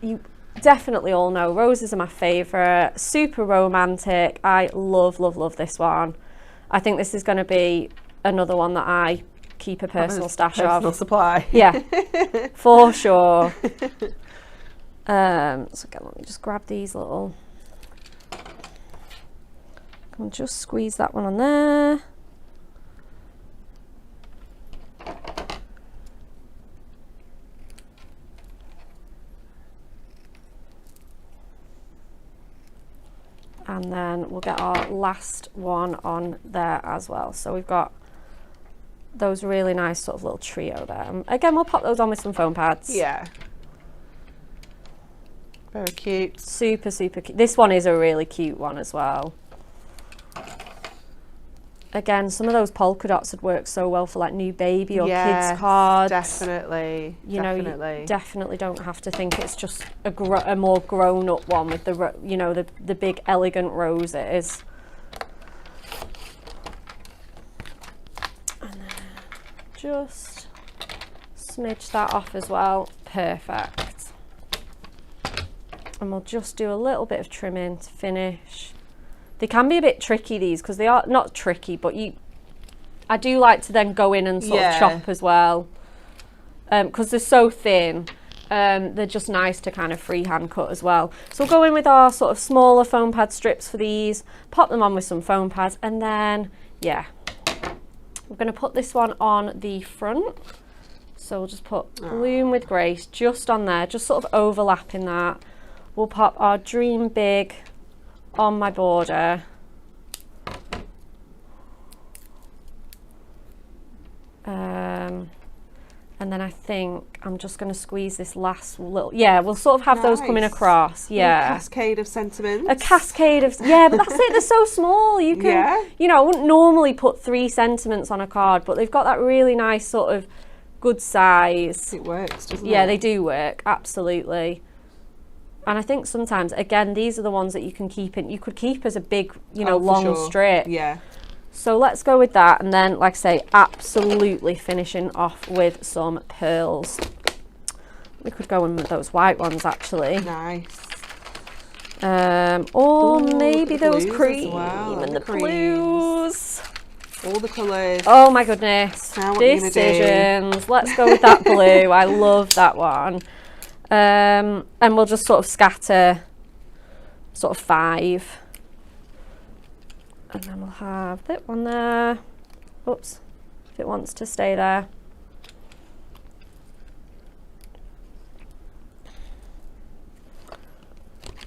You definitely all know roses are my favourite. Super romantic. I love, love, love this one. I think this is going to be another one that I keep a personal stash of. Personal supply. Yeah, for sure. So again, let me just grab these little. I'll just squeeze that one on there. And then we'll get our last one on there as well. So we've got those really nice sort of little trio there. Again, we'll pop those on with some foam pads. Yeah. Very cute. Super, super cute. This one is a really cute one as well. Again, some of those polka dots would work so well for like new baby or kids cards. Definitely. You know, you definitely don't have to think it's just a more grown-up one with the, you know, the big elegant roses. And then just smidge that off as well. Perfect. And we'll just do a little bit of trimming to finish. They can be a bit tricky, these, because they are not tricky, but I do like to then go in and sort of chop as well, because they're so thin. They're just nice to kind of freehand cut as well. So we'll go in with our sort of smaller foam pad strips for these, pop them on with some foam pads, and then, yeah, we're going to put this one on the front. So we'll just put Bloom with Grace just on there, just sort of overlapping that. We'll pop our Dream Big on my border. And then I think I'm just going to squeeze this last little, we'll sort of have those coming across. Yeah. A cascade of sentiments. A cascade of, but that's it, they're so small. You can, you know, I wouldn't normally put 3 sentiments on a card, but they've got that really nice sort of good size. It works, doesn't it? Yeah, they do work, absolutely. And I think sometimes, again, these are the ones that you can keep in. You could keep as a big, you know, long strip. Yeah. So let's go with that. And then, like I say, absolutely finishing off with some pearls. We could go in with those white ones, actually. Nice. Or maybe those cream and the blues. All the colours. Oh my goodness. Now what are you gonna do? Decisions. Let's go with that blue. I love that one. And we'll just sort of scatter sort of 5. And then we'll have that one there. Oops, if it wants to stay there.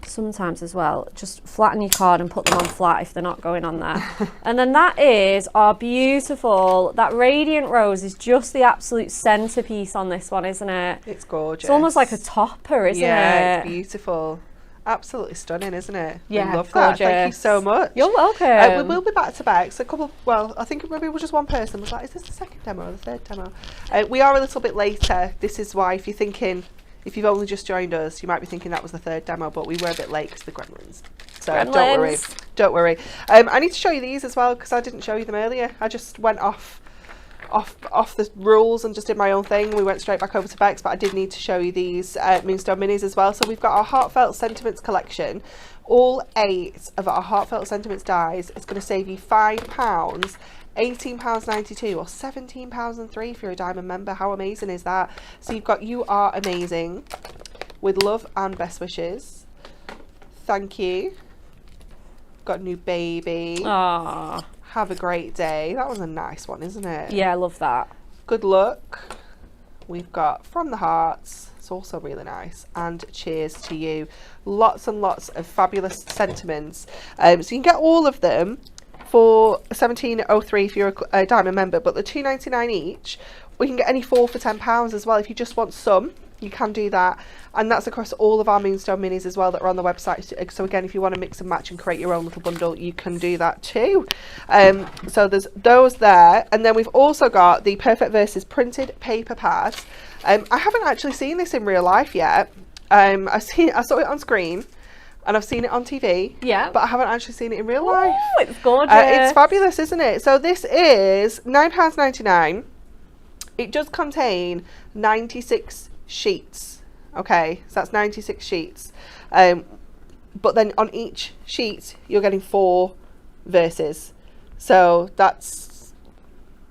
Sometimes as well, just flatten your card and put them on flat if they're not going on there. And then that is our beautiful, that Radiant Rose is just the absolute centerpiece on this one, isn't it? It's gorgeous. It's almost like a topper, isn't it? Yeah, it's beautiful. Absolutely stunning, isn't it? Yeah, I love gorgeous. that. Thank you so much. You're welcome. We will be back to back. So I think maybe it was just one person was like, is this the second demo or the third demo? We are a little bit later. This is why, if you've only just joined us, you might be thinking that was the third demo, but we were a bit late because the gremlins. So don't worry. I need to show you these as well because I didn't show you them earlier. I just went off off the rules and just did my own thing. We went straight back over to Bex, but I did need to show you these Moonstone minis as well. So we've got our Heartfelt Sentiments collection. All 8 of our Heartfelt Sentiments dies. It's going to save you £5, £18.92 or £17.03 if you're a Diamond member. How amazing is that? So you've got You Are Amazing with love and best wishes. Thank you. Got a new baby. Aww. Have a great day. That was a nice one, isn't it? Yeah, I love that. Good luck. We've got From the Hearts. It's also really nice. And Cheers to You. Lots and lots of fabulous sentiments. So you can get all of them for $17.03 if you're a Diamond member, but the $2.99 each. We can get any 4 for £10 as well. If you just want some, you can do that. And that's across all of our Moonstone minis as well that are on the website. So again, if you want to mix and match and create your own little bundle, you can do that too. So there's those there. And then we've also got the Perfect Verses printed paper pads. I haven't actually seen this in real life yet. I saw it on screen and I've seen it on TV. Yeah. But I haven't actually seen it in real life. Ooh, it's gorgeous. It's fabulous, isn't it? So this is £9.99. It does contain 96 sheets. Okay, so that's 96 sheets. But then on each sheet, you're getting 4 verses. So that's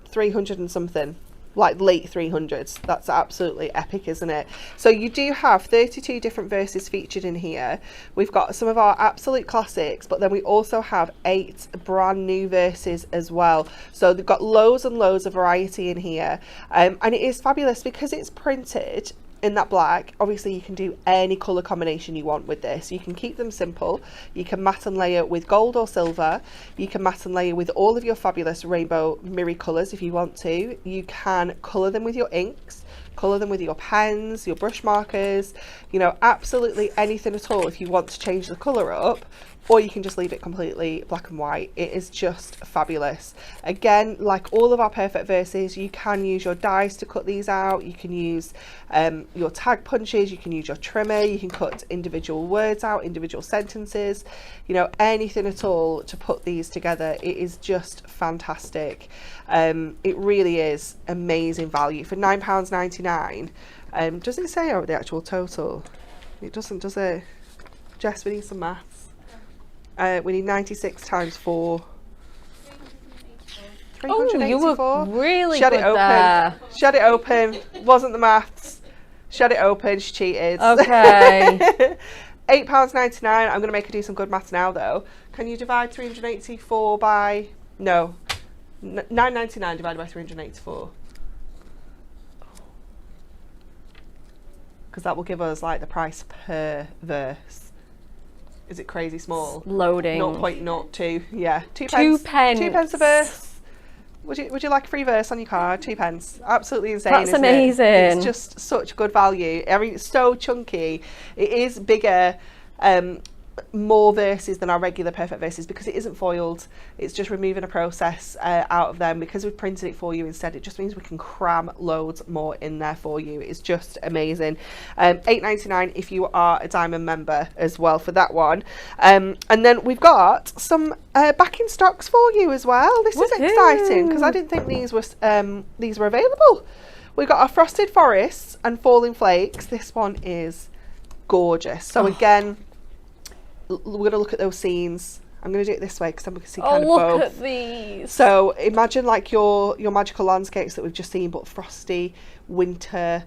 300 and something. Like late 300s. That's absolutely epic, isn't it? So you do have 32 different verses featured in here. We've got some of our absolute classics, but then we also have 8 brand new verses as well. So they've got loads and loads of variety in here. And it is fabulous because it's printed in that black. Obviously you can do any colour combination you want with this. You can keep them simple. You can matte and layer with gold or silver. You can matte and layer with all of your fabulous rainbow mirror colours if you want to. You can colour them with your inks, colour them with your pens, your brush markers, you know, absolutely anything at all if you want to change the colour up, or you can just leave it completely black and white. It is just fabulous. Again, like all of our Perfect Verses, you can use your dies to cut these out. You can use your tag punches, you can use your trimmer, you can cut individual words out, individual sentences, you know, anything at all to put these together. It is just fantastic. It really is amazing value for £9.99. Does it say the actual total? It doesn't, does it? Jess, we need some maths. We need 96 times 4. 384. Oh, you were really Shut good it open. there. Shut it open. Wasn't the maths. Shut it open. She cheated. Okay. £8.99. I'm going to make her do some good maths now, though. Can you divide 384 by... No. £9.99 divided by 384. Because that will give us, like, the price per verse. Is it crazy small? Loading. 0.02. Yeah. 2 2 pence. pence. 2 pence a verse. Would you like a free verse on your card? 2 pence. Absolutely insane. That's isn't amazing. It? It's just such good value. I mean, it's so chunky. It is bigger, more verses than our regular Perfect Verses because it isn't foiled. It's just removing a process out of them. Because we've printed it for you instead, it just means we can cram loads more in there for you. It's just amazing. £8.99 if you are a Diamond member as well for that one. And then we've got some back in stocks for you as well. This is exciting because I didn't think these were available. We've got our Frosted Forests and Falling Flakes. This one is gorgeous. So again, we're going to look at those scenes. I'm going to do it this way because then we can see kind of both. Oh, look at these. So imagine like your magical landscapes that we've just seen, but frosty, winter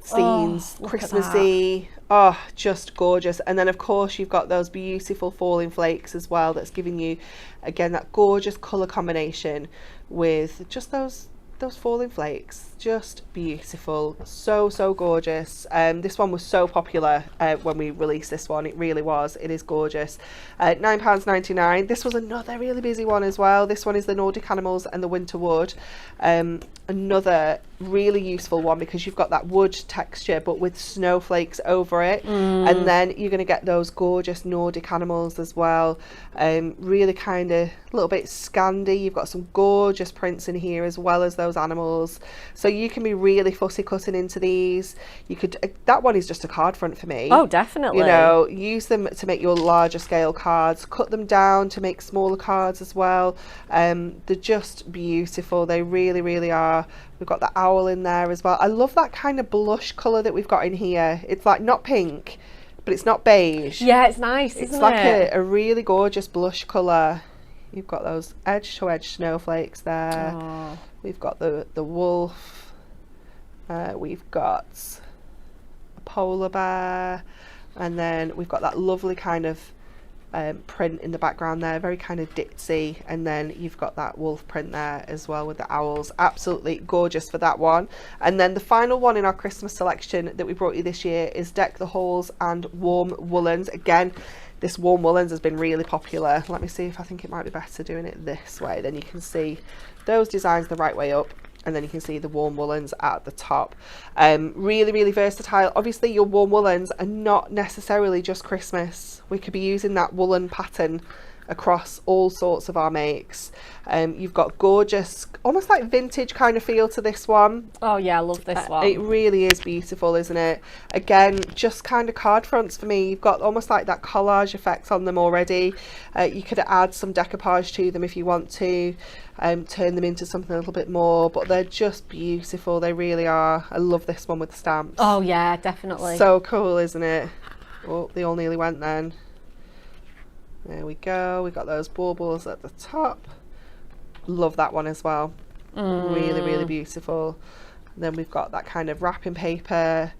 scenes, Christmassy. Oh, just gorgeous. And then of course you've got those beautiful falling flakes as well. That's giving you, again, that gorgeous colour combination with just those falling flakes. Just beautiful. So gorgeous. This one was so popular when we released this one. It really was. It is gorgeous. £9.99. This was another really busy one as well. This one is the Nordic Animals and the Winter Wood. Another really useful one because you've got that wood texture but with snowflakes over it, and then you're going to get those gorgeous Nordic animals as well. Really kind of a little bit Scandi. You've got some gorgeous prints in here as well as those animals, so you can be really fussy cutting into these. You could, that one is just a card front for me. Oh, definitely. You know, use them to make your larger scale cards, cut them down to make smaller cards as well. They're just beautiful, they really are. We've got the owl in there as well. I love that kind of blush colour that we've got in here. It's like not pink, but it's not beige. Yeah, it's nice, It's isn't like it? a really gorgeous blush colour. You've got those edge to edge snowflakes there. Oh. We've got the wolf. We've got a polar bear. And then we've got that lovely kind of print in the background there, very kind of ditzy, and then you've got that wolf print there as well with the owls. Absolutely gorgeous for that one. And then the final one in our Christmas selection that we brought you this year is Deck the Halls and Warm Woolens. Again, this warm woolens has been really popular. Let me see if I think it might be better doing it this way, then you can see those designs the right way up, and then you can see the warm woolens at the top. Really versatile. Obviously your warm woolens are not necessarily just Christmas. We could be using that woolen pattern across all sorts of our makes. You've got gorgeous, almost like vintage kind of feel to this one. Oh yeah, I love this one. It really is beautiful, isn't it? Again, just kind of card fronts for me. You've got almost like that collage effect on them already. You could add some decoupage to them if you want to, turn them into something a little bit more, but they're just beautiful. They really are. I love this one with the stamps. Oh yeah, definitely. So cool, isn't it? Oh, they all nearly went then. There we go. We got those baubles at the top. Love that one as well. Really beautiful. And then we've got that kind of wrapping paper,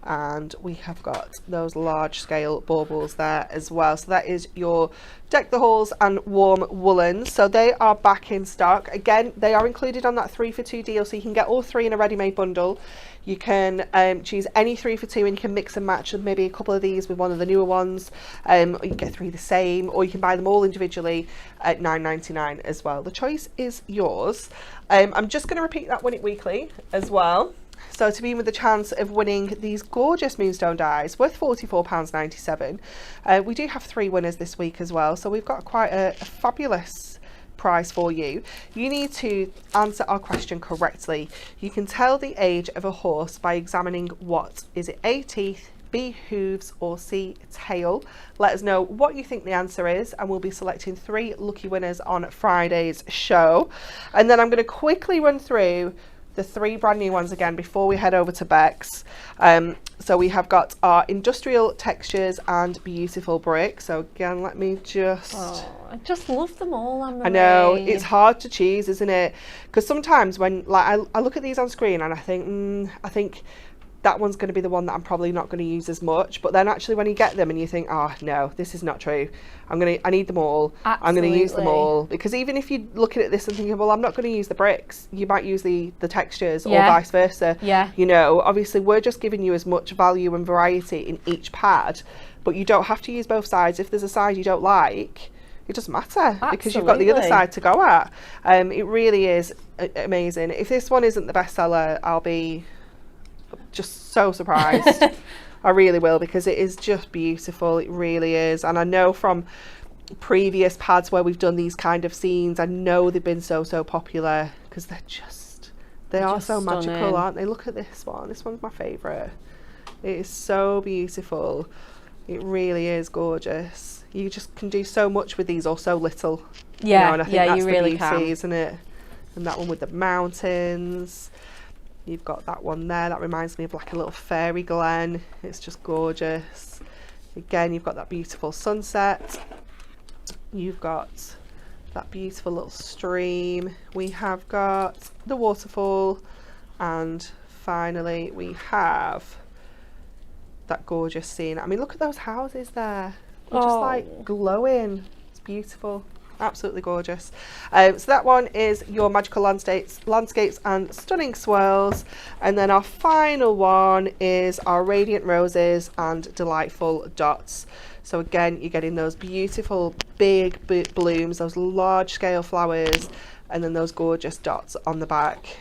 and we have got those large scale baubles there as well. So that is your Deck the Halls and Warm Woolens. So they are back in stock. Again, they are included on that 3 for 2 deal, so you can get all three in a ready-made bundle. You can choose any 3 for 2, and you can mix and match with maybe a couple of these with one of the newer ones, or you can get 3 the same, or you can buy them all individually at £9.99 as well. The choice is yours. I'm just going to repeat that Win It Weekly as well. So to be in with the chance of winning these gorgeous Moonstone dies worth £44.97. We do have 3 winners this week as well, so we've got quite a fabulous prize for you. You need to answer our question correctly. You can tell the age of a horse by examining what is it: A, teeth, B, hooves, or C, tail. Let us know what you think the answer is, and we'll be selecting 3 lucky winners on Friday's show. And then I'm going to quickly run through the 3 brand new ones again before we head over to Beck's. So we have got our Industrial Textures and Beautiful Brick. So again, let me just... Oh, I just love them all, Anne-Marie. I know, it's hard to choose, isn't it? Because sometimes when I look at these on screen and I think that one's going to be the one that I'm probably not going to use as much, but then actually when you get them and you think, oh no, this is not true, I need them all. Absolutely. I'm going to use them all, because even if you're looking at this and thinking, well, I'm not going to use the bricks, you might use the textures, or vice versa. Yeah. You know, obviously we're just giving you as much value and variety in each pad, but you don't have to use both sides. If there's a side you don't like, it doesn't matter, because you've got the other side to go at. It really is amazing. If this one isn't the bestseller, I'll be just so surprised. I really will, because it is just beautiful. It really is. And I know from previous pads where we've done these kind of scenes, I know they've been so popular, because they are so magical, aren't they? Look at this one. This one's my favourite. It is so beautiful. It really is gorgeous. You just can do so much with these, or so little. Yeah, you know, and I think that's you really the beauty, can. isn't it? And that one with the mountains. You've got that one there. That reminds me of like a little fairy glen. It's just gorgeous. Again, you've got that beautiful sunset. You've got that beautiful little stream. We have got the waterfall. And finally, we have that gorgeous scene. I mean, look at those houses there. They're just like glowing. It's beautiful. Absolutely gorgeous. So that one is your Magical Landscapes and Stunning Swirls. And then our final one is our Radiant Roses and Delightful Dots. So again, you're getting those beautiful big blooms, those large scale flowers, and then those gorgeous dots on the back.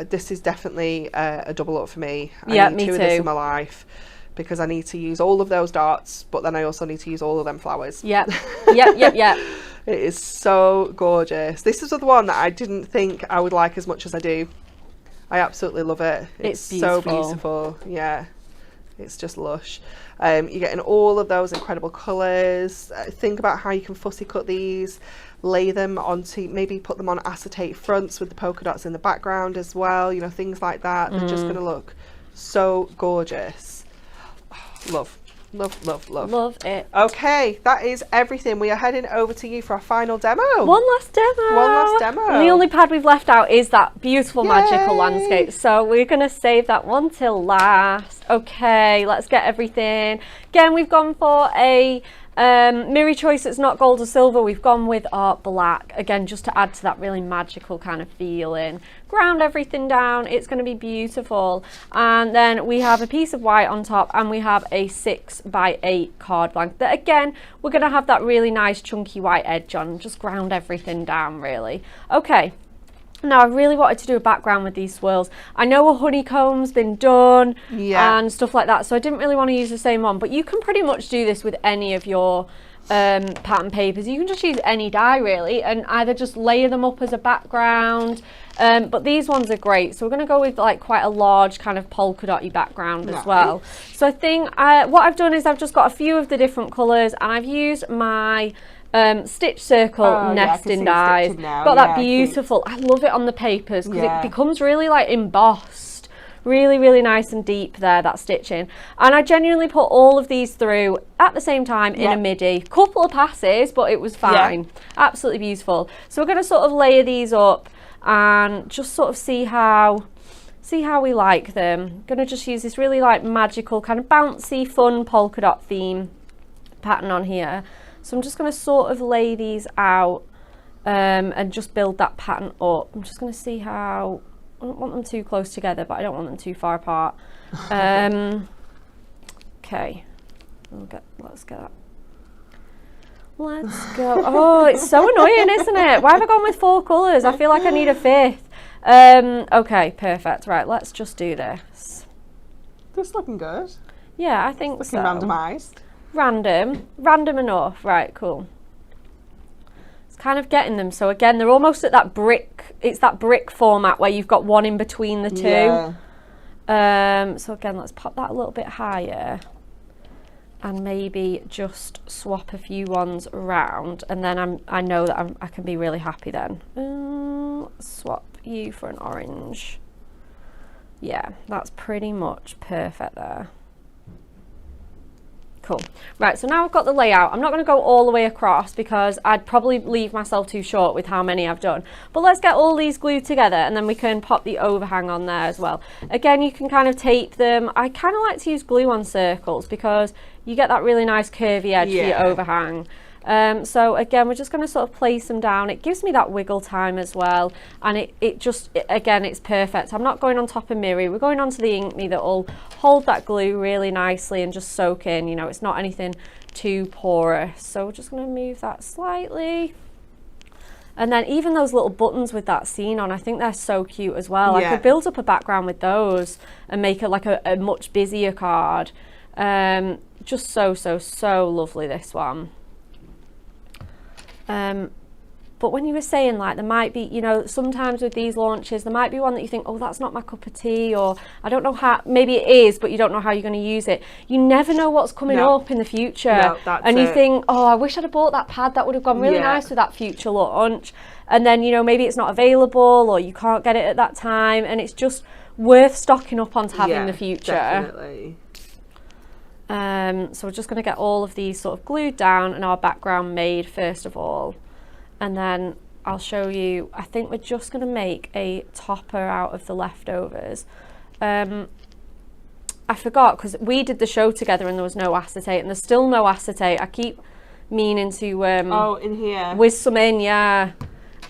This is definitely a double up for me. Yeah, I need me two of this too. in my life, because I need to use all of those dots, but then I also need to use all of them flowers. Yep. Yep. It is so gorgeous. This is the one that I didn't think I would like as much as I do. I absolutely love it. It's so beautiful. beautiful. Yeah, it's just lush. You're getting all of those incredible colours. Think about how you can fussy cut these, lay them onto, maybe put them on acetate fronts with the polka dots in the background as well, you know, things like that. They're just going to look so gorgeous. Love. Love it. Okay, that is everything. We are heading over to you for our final demo. One last demo. One last demo. And the only pad we've left out is that beautiful magical Yay. landscape. So we're going to save that one till last. Okay, let's get everything. Again, we've gone for a Miri choice. It's not gold or silver. We've gone with our black. Again, just to add to that really magical kind of feeling. Ground everything down. It's going to be beautiful. And then we have a piece of white on top, and we have a 6x8 card blank that, again, we're going to have that really nice chunky white edge on. Just ground everything down, really. Okay. Now, I really wanted to do a background with these swirls. I know a honeycomb's been done and stuff like that, so I didn't really want to use the same one, but you can pretty much do this with any of your pattern papers. You can just use any die, really, and either just layer them up as a background, but these ones are great. So we're going to go with like quite a large kind of polka dotty background as well. So I think what I've done is I've just got a few of the different colours, and I've used my stitch circle nesting dies. Got that beautiful, I love it on the papers because it becomes really like embossed, really nice and deep there, that stitching. And I genuinely put all of these through at the same time in a midi. Couple of passes, but it was fine. Absolutely beautiful. So we're going to sort of layer these up and just sort of see how we like them. Going to just use this really like magical kind of bouncy fun polka dot theme pattern on here. So I'm just going to sort of lay these out and just build that pattern up. I'm just going to see how, I don't want them too close together, but I don't want them too far apart. Okay, let's get that. Let's go. Oh, it's so annoying, isn't it? Why have I gone with 4 colours? I feel like I need a 5th. Okay, perfect. Right, let's just do this. This is looking good. Yeah, I think so. Looking randomised. Random enough. Right, cool. It's kind of getting them. So again, they're almost at that brick. It's that brick format where you've got one in between the two. So again, let's pop that a little bit higher, and maybe just swap a few ones around, and then I know that I can be really happy then. Swap you for an orange. Yeah, that's pretty much perfect there. Cool. Right, so now I've got the layout. I'm not going to go all the way across because I'd probably leave myself too short with how many I've done. But let's get all these glued together, and then we can pop the overhang on there as well. Again, you can kind of tape them. I kind of like to use glue on circles because you get that really nice curvy edge for your overhang. So again, we're just going to sort of place them down. It gives me that wiggle time as well, and again, it's perfect. I'm not going on top of Miri, we're going onto the Inkme that will hold that glue really nicely and just soak in. You know, it's not anything too porous. So we're just going to move that slightly. And then even those little buttons with that scene on, I think they're so cute as well. I could build up a background with those and make it like a much busier card. Just so lovely, this one. But when you were saying like there might be, you know, sometimes with these launches there might be one that you think, oh, that's not my cup of tea, or I don't know how, maybe it is, but you don't know how you're going to use it. You never know what's coming up in the future, and you think, oh, I wish I'd have bought that pad, that would have gone really nice with that future launch. And then, you know, maybe it's not available or you can't get it at that time, and it's just worth stocking up on to have in the future. Definitely. So we're just going to get all of these sort of glued down and our background made first of all, and then I'll show you. I think we're just going to make a topper out of the leftovers. I forgot because we did the show together and there was no acetate, and there's still no acetate. I keep meaning to in here whiz some in,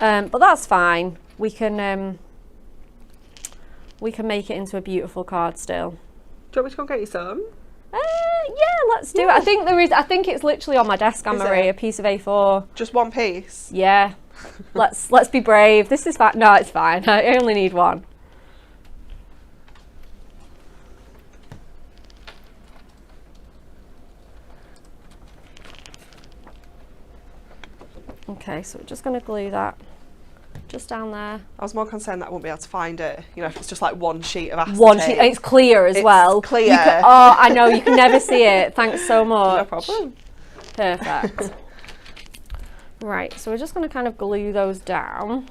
but that's fine. We can make it into a beautiful card still. Do you want me to go and get you some? Yeah, let's do it. I think it's literally on my desk, Anne-Marie, a piece of A4. Just one piece? Yeah, Let's be brave. This is fine. No, it's fine. I only need one. Okay, so we're just going to glue that just down there. I was more concerned that I wouldn't be able to find it. You know, if it's just like one sheet of acetate. One sheet, and it's clear as well. Clear. Oh, I know, you can never see it. Thanks so much. No problem. Perfect. Right, so we're just going to kind of glue those down.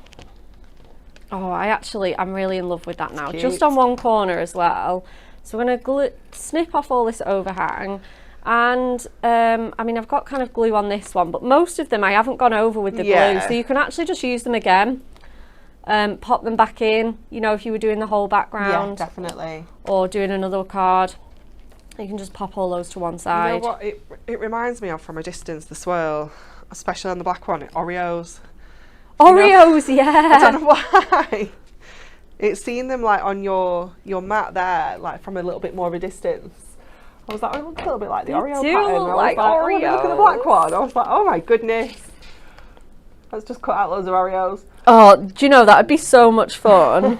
Oh, I'm really in love with that now. Cute. Just on one corner as well. So we're going to snip off all this overhang. And I mean, I've got kind of glue on this one, but most of them I haven't gone over with the glue, so you can actually just use them again. Pop them back in, you know, if you were doing the whole background. Yeah, definitely. Or doing another card, you can just pop all those to one side. You know what it reminds me of from a distance, the swirl, especially on the black one, Oreos. Oreos, you know? yeah. I don't know why. It's seeing them like on your mat there, like from a little bit more of a distance. I was like, oh, it looks a little bit like the Oreo do pattern. look like Oreos. Look at the black one. I was like, oh my goodness. Let's just cut out loads of Oreos. Oh, do you know, that would be so much fun.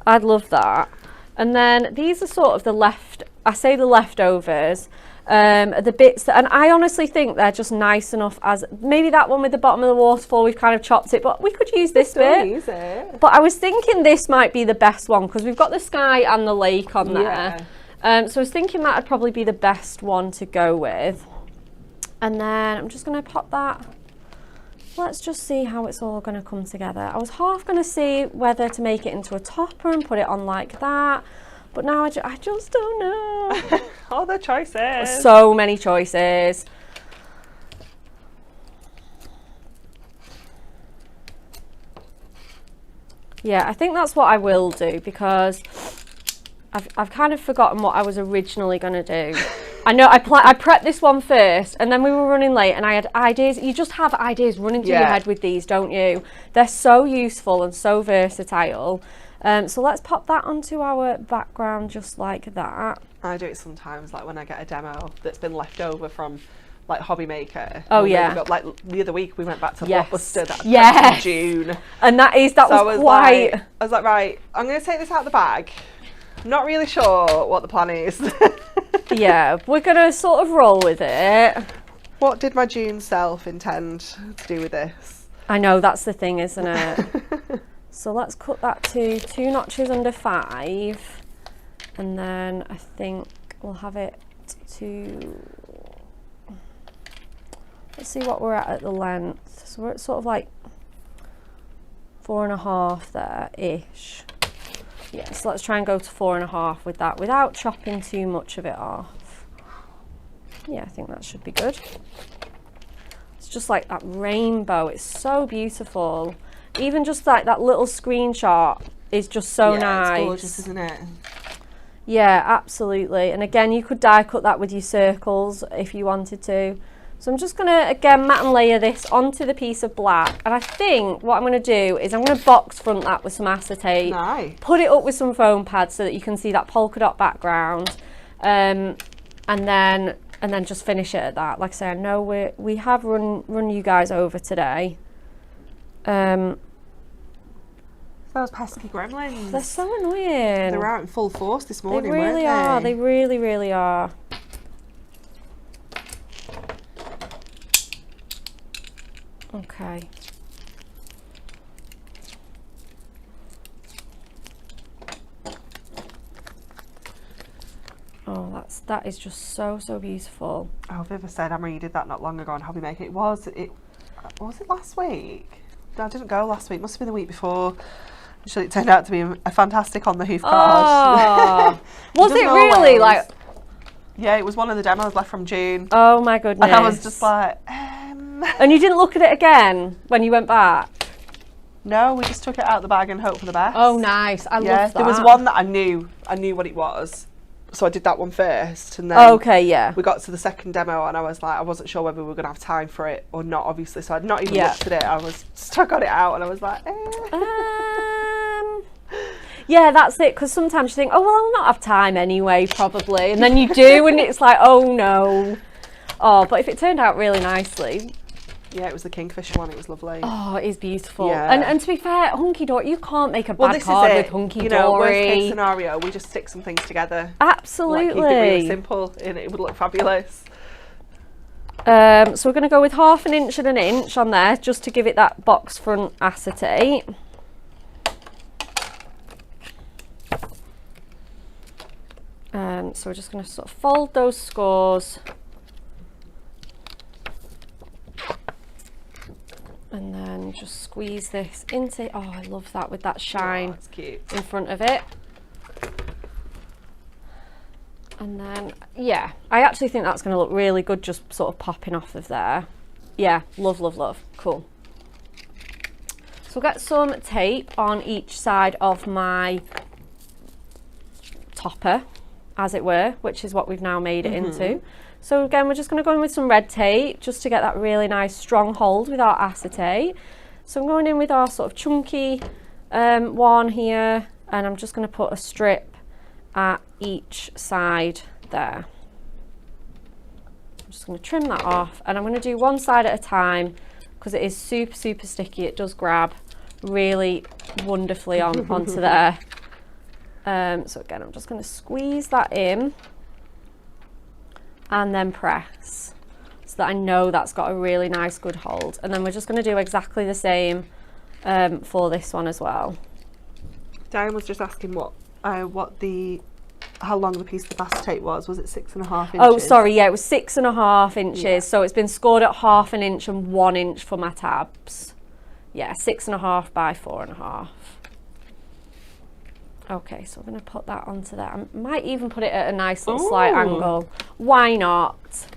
I'd love that. And then these are sort of the leftovers. The bits that, and I honestly think they're just nice enough as, maybe that one with the bottom of the waterfall, we've kind of chopped it, but we could use this bit. Use it. But I was thinking this might be the best one because we've got the sky and the lake on there. Yeah. So I was thinking that would probably be the best one to go with. And then I'm just going to pop that. Let's just see how it's all going to come together. I was half going to see whether to make it into a topper and put it on like that. But now I just don't know. All the choices. So many choices. Yeah, I think that's what I will do because I've kind of forgotten what I was originally going to do. I know I prepped this one first and then we were running late and I had ideas. You just have ideas running through your head with these, don't you? They're so useful and so versatile. So let's pop that onto our background just like that. I do it sometimes, like when I get a demo that's been left over from like Hobby Maker. Oh yeah. Like the other week we went back to Blockbuster that in June. And that was quite... I was like, right, I'm going to take this out of the bag. Not really sure what the plan is. Yeah, we're going to sort of roll with it. What did my June self intend to do with this? I know, that's the thing, isn't it? So let's cut that to 2 notches under 5. And then I think we'll have it to... Let's see what we're at the length. So we're at sort of like 4.5 there-ish. Yeah, so let's try and go to 4.5 with that without chopping too much of it off. Yeah, I think that should be good. It's just like that rainbow. It's so beautiful. Even just like that little screenshot is just so nice. It's gorgeous, isn't it? Yeah, absolutely. And again, you could die cut that with your circles if you wanted to. So I'm just going to, again, matte and layer this onto the piece of black. And I think what I'm going to do is I'm going to box front that with some acetate. Nice. Put it up with some foam pads so that you can see that polka dot background. And then just finish it at that. Like I say, I know we have run you guys over today. Those pesky gremlins. They're so annoying. They were out in full force this morning, They really are. They really, really are. Okay. Oh, that is just so beautiful. Oh, Viva said, Emma, you did that not long ago on Hobby Maker. Was it last week? No, I didn't go last week. Must have been the week before. Actually, it turned out to be a fantastic on the hoof card. Oh, was it really? Like, yeah, it was one of the demos left from June. Oh my goodness. And I was just like, And you didn't look at it again when you went back? No, we just took it out of the bag and hoped for the best. Oh, nice. I love that. There was one that I knew what it was. So I did that one first, and then okay, yeah. we got to the second demo, and I was like, I wasn't sure whether we were going to have time for it or not, obviously. So I'd not even looked at it. I was stuck on it out, and I was like, Yeah, that's it. Because sometimes you think, oh well, I'll not have time anyway, probably, and then you do, and it's like, oh no. Oh, but if it turned out really nicely, Yeah, it was the Kingfisher one. It was lovely. Oh, it is beautiful. Yeah. And to be fair, Hunky Dory, you can't make a Well, bad this card is it. with Hunky You know, worst Dory. case scenario, we just stick some things together. Absolutely. Like, keep it really simple, and it would look fabulous. So we're going to go with 1/2 inch and 1 inch on there, just to give it that box front acetate. So we're just going to sort of fold those scores. And then just squeeze this into, oh, I love that with that shine That's cute. in front of it. And then, yeah, I actually think that's going to look really good just sort of popping off of there. Yeah, love, love, love. Cool. So we'll get some tape on each side of my topper, as it were, which is what we've now made it into. So again, we're just going to go in with some red tape just to get that really nice strong hold with our acetate. So I'm going in with our sort of chunky one here, and I'm just going to put a strip at each side there. I'm just going to trim that off, and I'm going to do one side at a time because it is super, super sticky. It does grab really wonderfully onto there. So again, I'm just going to squeeze that in and then press so that I know that's got a really nice good hold. And then we're just going to do exactly the same for this one as well. Diane was just asking how long the piece of acetate was. Was it 6.5 inches? Oh, sorry, yeah, it was 6.5 inches. Yeah. So it's been scored at 1/2 inch and 1 inch for my tabs. Yeah, 6.5 by 4.5. Okay, so I'm going to put that onto there. I might even put it at a nice little slight angle. Why not?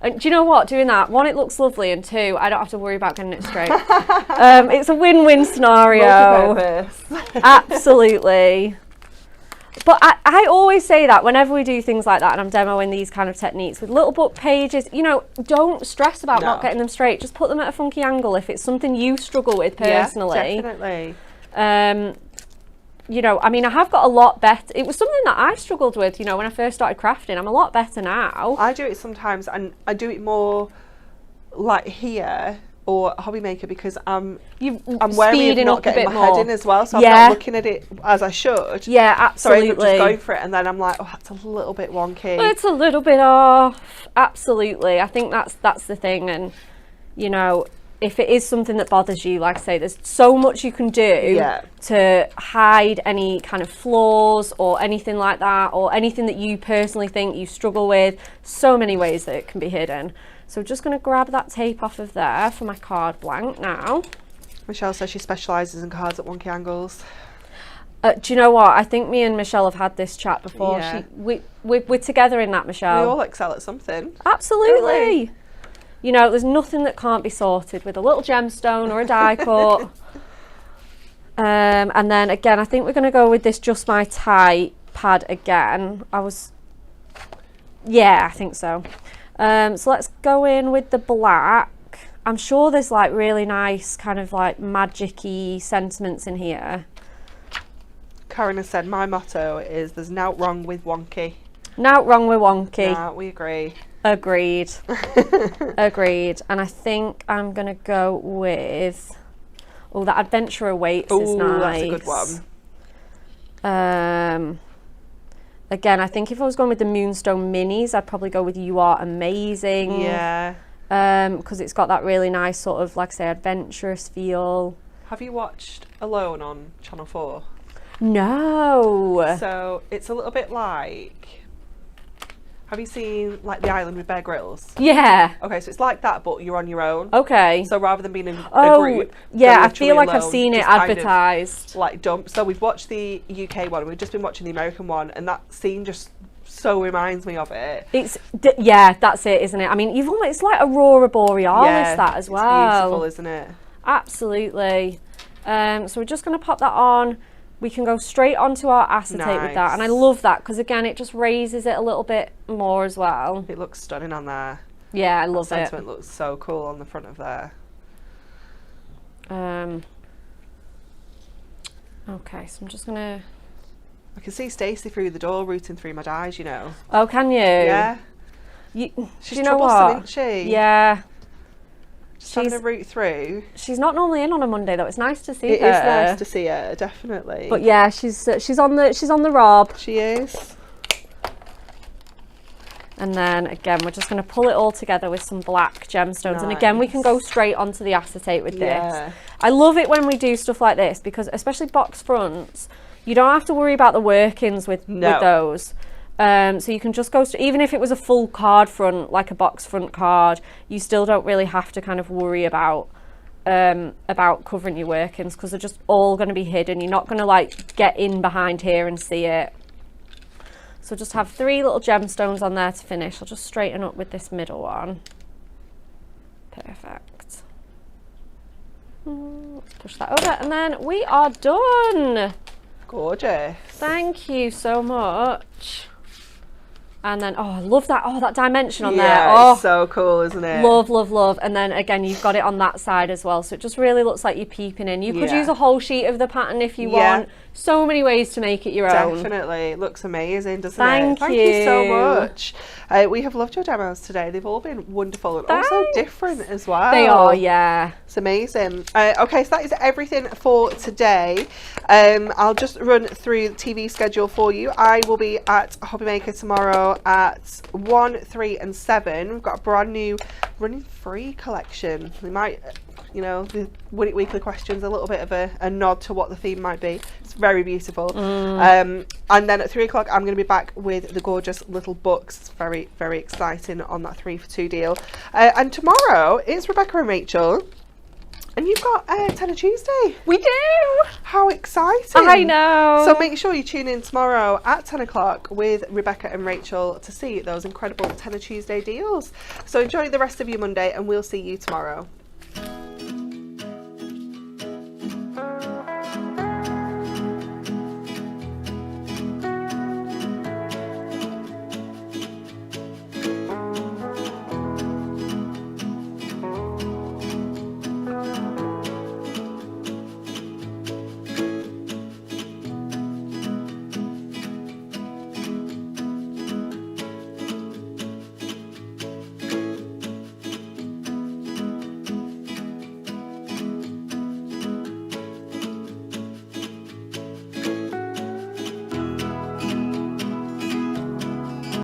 And do you know what? Doing that, one, it looks lovely, and two, I don't have to worry about getting it straight. It's a win-win scenario. Multi-purpose. Absolutely. But I always say that whenever we do things like that and I'm demoing these kind of techniques with little book pages, you know, don't stress about not getting them straight. Just put them at a funky angle if it's something you struggle with personally. Yeah, definitely. You know, I mean, I have got a lot better. It was something that I struggled with, you know, when I first started crafting. I'm a lot better now. I do it sometimes, and I do it more like here or Hobby Maker because I'm wary of not getting my head in as well, so I'm not looking at it as I should. Yeah, absolutely. So I end up just going for it, and then I'm like, oh, that's a little bit wonky. It's a little bit off. Absolutely. I think that's the thing, and you know, if it is something that bothers you, like I say, there's so much you can do to hide any kind of flaws or anything like that, or anything that you personally think you struggle with. So many ways that it can be hidden. So just going to grab that tape off of there for my card blank now. Michelle says she specialises in cards at wonky angles. Do you know what? I think me and Michelle have had this chat before. Yeah. We're together in that, Michelle. We all excel at something. Absolutely. You know, there's nothing that can't be sorted with a little gemstone or a die cut. And then again, I think we're going to go with this Just My Type pad again. Yeah, I think so. So let's go in with the black. I'm sure there's like really nice kind of like magic-y sentiments in here. Karen has said, my motto is there's nought wrong with wonky. Nought wrong with wonky. Nah, we agree. Agreed. Agreed. And I think I'm going to go with, oh, that Adventure Awaits is nice. That's a good one. Again, I think if I was going with the Moonstone Minis, I'd probably go with You Are Amazing. Yeah. Because it's got that really nice sort of, like I say, adventurous feel. Have you watched Alone on Channel 4? No. So it's a little bit like, have you seen like The Island with Bear Grylls? Yeah. Okay, so it's like that, but you're on your own. Okay. So rather than being in a group, yeah, you're I feel like alone, I've seen it just kind of, advertised. like dump. So we've watched the UK one, we've just been watching the American one, and that scene just so reminds me of it. Yeah, that's it, isn't it? I mean, it's like Aurora Borealis that as well. It's beautiful, isn't it? Absolutely. So we're just going to pop that on. We can go straight onto our acetate with that, and I love that because again, it just raises it a little bit more as well. It looks stunning on there. Yeah, I love it. Sentiment looks so cool on the front of there. Okay, so I'm just gonna. I can see Stacey through the door, rooting through my dies. You know. Oh, can you? Yeah. She's troublesome, isn't she? Yeah. Just having a root through. She's not normally in on a Monday though. It's nice to see It her. is nice to see her, definitely. But yeah, she's on the rob. She is. And then again, we're just going to pull it all together with some black gemstones. And again, we can go straight onto the acetate with this. I love it when we do stuff like this because especially box fronts, you don't have to worry about the workings with those. So you can just go, even if it was a full card front, like a box front card, you still don't really have to kind of worry about covering your workings because they're just all going to be hidden. You're not going to like get in behind here and see it. So just have 3 little gemstones on there to finish. I'll just straighten up with this middle one. Perfect. Let's push that over and then we are done. Gorgeous. Thank you so much. And then, oh, I love that. Oh, that dimension on there. Yeah, Oh, it's so cool, isn't it? love, love, love. And then again, you've got it on that side as well. So it just really looks like you're peeping in. You could use a whole sheet of the pattern if you want. So many ways to make it your own. Definitely. It looks amazing, doesn't Thank it? Thank you so much. We have loved your demos today. They've all been wonderful and also different as well. They are, yeah. It's amazing. Okay, so that is everything for today. I'll just run through the TV schedule for you. I will be at Hobbymaker tomorrow at 1, 3 and 7. We've got a brand new running free collection. We might, you know, the Win It Weekly questions, a little bit of a nod to what the theme might be. It's very beautiful. And then at 3 o'clock, I'm going to be back with the gorgeous little books. It's very, very exciting on that 3 for 2 deal. And tomorrow, it's Rebecca and Rachel. And you've got Tenner Tuesday. We do. How exciting. I know. So make sure you tune in tomorrow at 10 o'clock with Rebecca and Rachel to see those incredible Tenner Tuesday deals. So enjoy the rest of your Monday and we'll see you tomorrow.